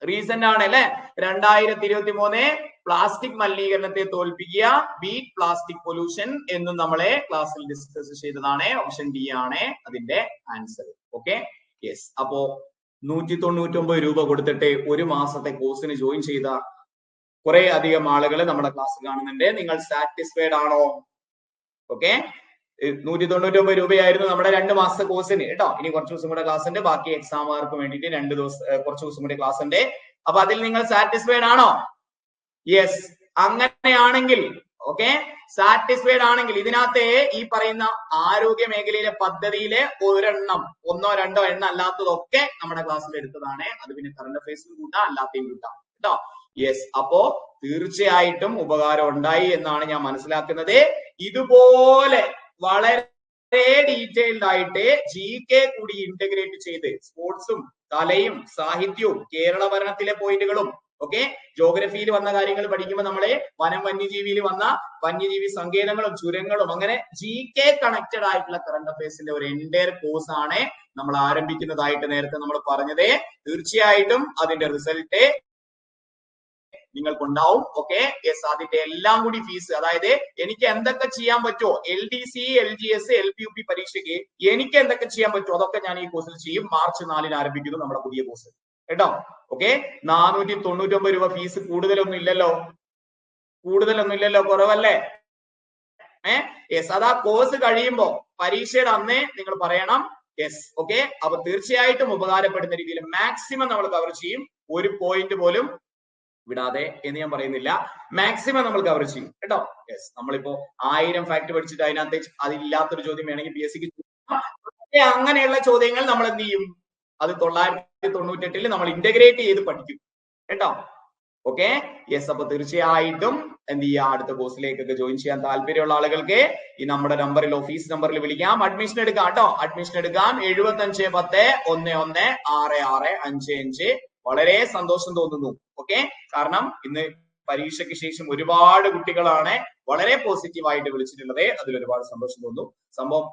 റീസെന്റ് ആണ് അല്ലെ? 2023 പ്ലാസ്റ്റിക് മലിനീകരണത്തെ തോൽപ്പിക്കുക, ബീറ്റ് പ്ലാസ്റ്റിക് പൊല്യൂഷൻ എന്നും നമ്മളെ ക്ലാസ്സിൽ ഡിസ്കസ് ചെയ്തതാണ്. ഓപ്ഷൻ ഡി ആണ് അതിന്റെ ആൻസർ. Okay, yes. അപ്പോ 199 രൂപ കൊടുത്തിട്ട് ഒരു മാസത്തെ കോഴ്സിന് ജോയിൻ ചെയ്ത കുറെ അധികം ആളുകൾ നമ്മുടെ ക്ലാസ് കാണുന്നുണ്ട്. നിങ്ങൾ സാറ്റിസ്ഫൈഡ് ആണോ? ഓക്കെ, 199 രൂപയായിരുന്നു നമ്മുടെ 2 മാസത്തെ കോഴ്സിന് കേട്ടോ. ഇനി കുറച്ച് ദിവസം കൂടെ ക്ലാസ് ഉണ്ട്. ബാക്കി എക്സാമുകാർക്ക് വേണ്ടിയിട്ട് കുറച്ച് ദിവസം കൂടി ക്ലാസ് ഉണ്ട്. അപ്പൊ അതിൽ നിങ്ങൾ സാറ്റിസ്ഫൈഡ് ആണോ? യെസ്, അങ്ങനെയാണെങ്കിൽ ഓക്കെ, സാറ്റിസ്ഫൈഡ് ആണെങ്കിൽ ഇതിനകത്തെ ഈ പറയുന്ന ആരോഗ്യ മേഖലയിലെ പദ്ധതിയിലെ ഒന്നോ രണ്ടോ എണ്ണം അല്ലാത്തതൊക്കെ നമ്മുടെ ക്ലാസ്സിൽ എടുത്തതാണ്. അത് പിന്നെ കറണ്ട് അഫയേഴ്സിലും കൂട്ടാം, അല്ലാത്തയും കൂട്ടാം കേട്ടോ. യെസ്, അപ്പോ തീർച്ചയായിട്ടും ഉപകാരം ഉണ്ടായി എന്നാണ് ഞാൻ മനസ്സിലാക്കുന്നത്. ഇതുപോലെ വളരെ ഡീറ്റെയിൽഡ് ആയിട്ട് GK കൂടി ഇന്റഗ്രേറ്റ് ചെയ്ത് സ്പോർട്സും കലയും സാഹിത്യവും കേരള ഭരണത്തിലെ പോയിന്റുകളും ഓക്കെ, ജോഗ്രഫിയിൽ വന്ന കാര്യങ്ങൾ പഠിക്കുമ്പോൾ നമ്മളെ വന്യജീവിയിൽ വന്ന വന്യജീവി സങ്കേതങ്ങളും ചുരങ്ങളും അങ്ങനെ GK കണക്റ്റഡ് ആയിട്ടുള്ള കറണ്ട് അഫയേഴ്സിന്റെ ഒരു എൻറ്റയർ കോഴ്സ് ആണ് നമ്മൾ ആരംഭിക്കുന്നതായിട്ട് നേരത്തെ നമ്മൾ പറഞ്ഞത്. തീർച്ചയായിട്ടും അതിന്റെ റിസൾട്ട് നിങ്ങൾക്കുണ്ടാവും. Okay, yes. അതിന്റെ എല്ലാം കൂടി ഫീസ്, അതായത് എനിക്ക് എന്തൊക്കെ ചെയ്യാൻ പറ്റുമോ LDC LGS LPUP പരീക്ഷയ്ക്ക് എനിക്ക് എന്തൊക്കെ ചെയ്യാൻ പറ്റുമോ അതൊക്കെ ഞാൻ ഈ കോഴ്സിൽ ചെയ്യും. മാർച്ച് 4 ആരംഭിക്കുന്നു നമ്മുടെ പുതിയ കോഴ്സ് കേട്ടോ. ഓക്കെ, 499 രൂപ ഫീസ്. കൂടുതലൊന്നും ഇല്ലല്ലോ, കുറവല്ലേ? യെസ്, അതാ കോഴ്സ് കഴിയുമ്പോ പരീക്ഷയുടെ അന്നേ നിങ്ങൾ പറയണം. Yes, okay. അപ്പൊ തീർച്ചയായിട്ടും ഉപകാരപ്പെടുന്ന രീതിയിൽ മാക്സിമം നമ്മൾ കവർ ചെയ്യും. ഒരു പോയിന്റ് പോലും വിടാതെ എന്ന് ഞാൻ പറയുന്നില്ല, മാക്സിമം നമ്മൾ കവർ ചെയ്യും കേട്ടോ. യെസ്, നമ്മളിപ്പോ 1000 ഫാക്ട് പഠിച്ചിട്ട് അതിനകത്ത് അതില്ലാത്തൊരു ചോദ്യം വേണമെങ്കിൽ PSCക്ക് അങ്ങനെയുള്ള ചോദ്യങ്ങൾ നമ്മൾ എന്ത് ചെയ്യും? അത് 998 നമ്മൾ ഇന്റഗ്രേറ്റ് ചെയ്ത് പഠിക്കും കേട്ടോ. Okay, yes. അപ്പൊ തീർച്ചയായിട്ടും എന്ത് ചെയ്യുക, അടുത്ത കോഴ്സിലേക്കൊക്കെ ജോയിൻ ചെയ്യാൻ താല്പര്യമുള്ള ആളുകൾക്ക് ഈ നമ്മുടെ നമ്പറിൽ, ഓഫീസ് നമ്പറിൽ വിളിക്കാം, അഡ്മിഷൻ എടുക്കാം കേട്ടോ. അഡ്മിഷൻ എടുക്കാം 7510116655. വളരെ സന്തോഷം തോന്നുന്നു. ഓക്കെ, കാരണം ഇന്ന് പരീക്ഷയ്ക്ക് ശേഷം ഒരുപാട് കുട്ടികളാണ് വളരെ പോസിറ്റീവായിട്ട് വിളിച്ചിട്ടുള്ളത്. അതിൽ ഒരുപാട് സന്തോഷം തോന്നുന്നു. സംഭവം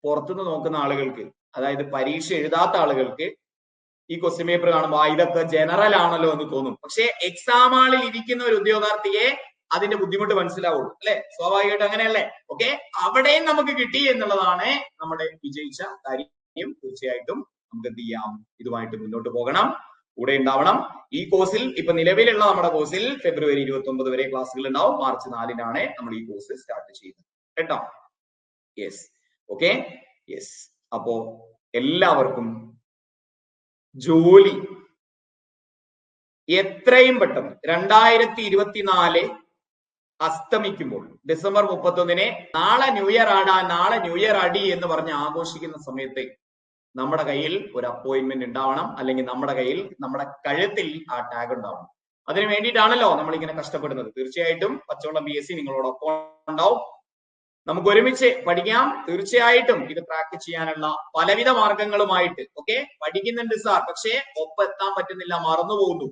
പുറത്തുനിന്ന് നോക്കുന്ന ആളുകൾക്ക്, അതായത് പരീക്ഷ എഴുതാത്ത ആളുകൾക്ക് ഈ ക്വസ്റ്റ്യൻ പേപ്പർ കാണുമ്പോൾ ഇതൊക്കെ ജനറൽ ആണല്ലോ എന്ന് തോന്നും. പക്ഷെ എക്സാം ഹാളിൽ ഇരിക്കുന്ന ഒരു ഉദ്യോഗാർത്ഥിയെ അതിന്റെ ബുദ്ധിമുട്ട് മനസ്സിലാവുള്ളൂ അല്ലെ? സ്വാഭാവികമായിട്ട് അങ്ങനെയല്ലേ? ഓക്കെ, അവിടെയും നമുക്ക് കിട്ടി എന്നുള്ളതാണ് നമ്മുടെ വിജയിച്ച കാര്യം. തീർച്ചയായിട്ടും നമുക്ക് എന്ത് ചെയ്യാം, ഇതുമായിട്ട് മുന്നോട്ട് പോകണം, കൂടെ ഉണ്ടാവണം. ഈ കോഴ്സിൽ ഇപ്പൊ നിലവിലുള്ള നമ്മുടെ കോഴ്സിൽ ഫെബ്രുവരി 29 വരെ ക്ലാസ്സുകൾ ഉണ്ടാവും. മാർച്ച് 4 നമ്മൾ ഈ കോഴ്സ് സ്റ്റാർട്ട് ചെയ്യുന്നത് കേട്ടോ. Yes, okay, yes. അപ്പോ എല്ലാവർക്കും ജോലി എത്രയും പെട്ടെന്ന് 2024 അസ്തമിക്കുമ്പോൾ ഡിസംബർ 31 നാളെ ന്യൂ ഇയർ ആടാ, നാളെ ന്യൂ ഇയർ അടി എന്ന് പറഞ്ഞ് ആഘോഷിക്കുന്ന സമയത്ത് നമ്മുടെ കയ്യിൽ ഒരു അപ്പോയിന്റ്മെന്റ് ഉണ്ടാവണം, അല്ലെങ്കിൽ നമ്മുടെ കയ്യിൽ, നമ്മുടെ കഴുത്തിൽ ആ ടാഗ് ഉണ്ടാവണം. അതിന് വേണ്ടിയിട്ടാണല്ലോ നമ്മൾ ഇങ്ങനെ കഷ്ടപ്പെടുന്നത്. തീർച്ചയായിട്ടും പച്ചവെള്ളം PSC നിങ്ങളോടൊപ്പം ഉണ്ടാവും. നമുക്ക് ഒരുമിച്ച് പഠിക്കാം. തീർച്ചയായിട്ടും ഇത് പ്രാക്ടീസ് ചെയ്യാനുള്ള പലവിധ മാർഗങ്ങളുമായിട്ട് ഓക്കെ പഠിക്കുന്നുണ്ട് സാർ, പക്ഷേ ഒപ്പം എത്താൻ പറ്റുന്നില്ല, മറന്നു പോകുന്നു,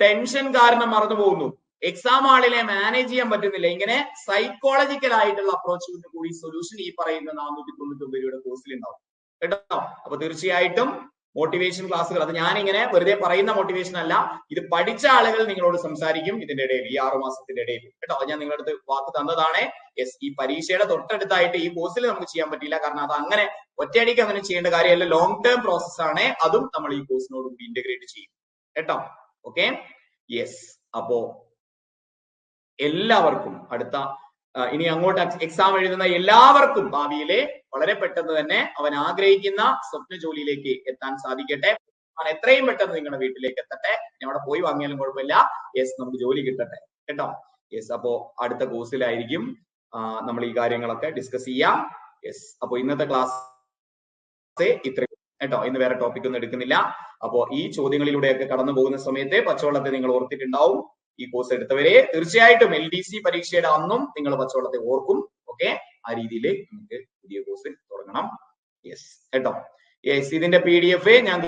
ടെൻഷൻ കാരണം മറന്നു പോകുന്നു, എക്സാം ഹാളിലെ മാനേജ് ചെയ്യാൻ പറ്റുന്നില്ല. ഇങ്ങനെ സൈക്കോളജിക്കൽ ആയിട്ടുള്ള അപ്രോച്ചോട് കൂടി സൊല്യൂഷൻ ഈ പറയുന്ന 499 രൂപയുടെ കോഴ്സിൽ ഉണ്ടാവും കേട്ടോ. അപ്പൊ തീർച്ചയായിട്ടും മോട്ടിവേഷൻ ക്ലാസ്സുകൾ, അത് ഞാനിങ്ങനെ വെറുതെ പറയുന്ന മോട്ടിവേഷൻ അല്ല, ഇത് പഠിച്ച ആളുകൾ നിങ്ങളോട് സംസാരിക്കും ഇതിന്റെ ഇടയിൽ, ഈ 6 മാസത്തിന്റെ ഇടയിൽ കേട്ടോ. ഞാൻ നിങ്ങളുടെ അടുത്ത് വാക്ക് തന്നതാണ്. യെസ്, ഈ പരീക്ഷയുടെ തൊട്ടടുത്തായിട്ട് ഈ കോഴ്സിൽ നമുക്ക് ചെയ്യാൻ പറ്റില്ല, കാരണം അത് അങ്ങനെ ഒറ്റയടിക്ക് അങ്ങനെ ചെയ്യേണ്ട കാര്യമല്ല, ലോങ് ടേം പ്രോസസ് ആണ്. അതും നമ്മൾ ഈ കോഴ്സിനോട് കൂടി ഇന്റഗ്രേറ്റ് ചെയ്യും കേട്ടോ. Okay, yes. അപ്പോ എല്ലാവർക്കും അടുത്ത ഇനി അങ്ങോട്ട് എക്സാം എഴുതുന്ന എല്ലാവർക്കും ഭാവിയിലെ വളരെ പെട്ടെന്ന് തന്നെ അവൻ ആഗ്രഹിക്കുന്ന സ്വപ്ന ജോലിയിലേക്ക് എത്താൻ സാധിക്കട്ടെ. എത്രയും പെട്ടെന്ന് നിങ്ങളുടെ വീട്ടിലേക്ക് എത്തട്ടെ. അവിടെ പോയി വാങ്ങിയാലും കുഴപ്പമില്ല. യെസ്, നമുക്ക് ജോലി കിട്ടട്ടെ കേട്ടോ. യെസ്, അപ്പോ അടുത്ത കോഴ്സിലായിരിക്കും നമ്മൾ ഈ കാര്യങ്ങളൊക്കെ ഡിസ്കസ് ചെയ്യാം. യെസ്, അപ്പോ ഇന്നത്തെ ക്ലാസ് ഇത്രയും. കേട്ടോ. ഇന്ന് വേറെ ടോപ്പിക് ഒന്നും എടുക്കുന്നില്ല. അപ്പോ ഈ ചോദ്യങ്ങളിലൂടെയൊക്കെ കടന്നു പോകുന്ന സമയത്ത് പച്ചവെള്ളത്തെ നിങ്ങൾ ഓർത്തിട്ടുണ്ടാവും. ഈ കോഴ്സ് എടുത്തവരെ തീർച്ചയായിട്ടും LDC പരീക്ഷയുടെ അന്നും നിങ്ങൾ പച്ചവെള്ളത്തെ ഓർക്കും. ഓക്കെ, ആ രീതിയിൽ നമുക്ക് പുതിയ കോഴ്സ് തുടങ്ങണം. യെസ് കേട്ടോ. യെസ്, ഇതിന്റെ PDF ഞാൻ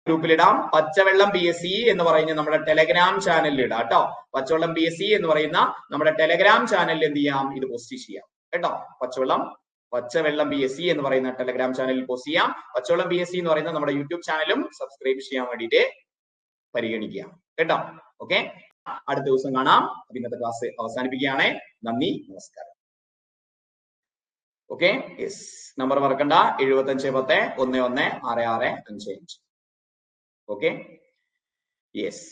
ഗ്രൂപ്പിലിടാം. പച്ചവെള്ളം PSC എന്ന് പറയുന്ന നമ്മുടെ ടെലഗ്രാം ചാനലിൽ ഇടാം കേട്ടോ. പച്ചവെള്ളം PSC എന്ന് പറയുന്ന നമ്മുടെ ടെലഗ്രാം ചാനലിൽ എന്ത് ചെയ്യാം, ഇത് പോസ്റ്റ് ചെയ്യാം കേട്ടോ. പച്ചവെള്ളം PSC എന്ന് പറയുന്ന ടെലഗ്രാം ചാനലിൽ പോസ്റ്റ് ചെയ്യാം. പച്ചവെള്ളം PSC എന്ന് പറയുന്ന നമ്മുടെ യൂട്യൂബ് ചാനലും സബ്സ്ക്രൈബ് ചെയ്യാൻ വേണ്ടിയിട്ട് പരിഗണിക്കുക കേട്ടോ. ഓക്കെ, അടുത്ത ദിവസം കാണാം. ഇന്നത്തെ ക്ലാസ് അവസാനിപ്പിക്കുകയാണ്. നന്ദി, നമസ്കാരം. ഓക്കെ, യെസ്, നമ്പർ മറക്കണ്ട, 7510 11 6655. Okay, yes.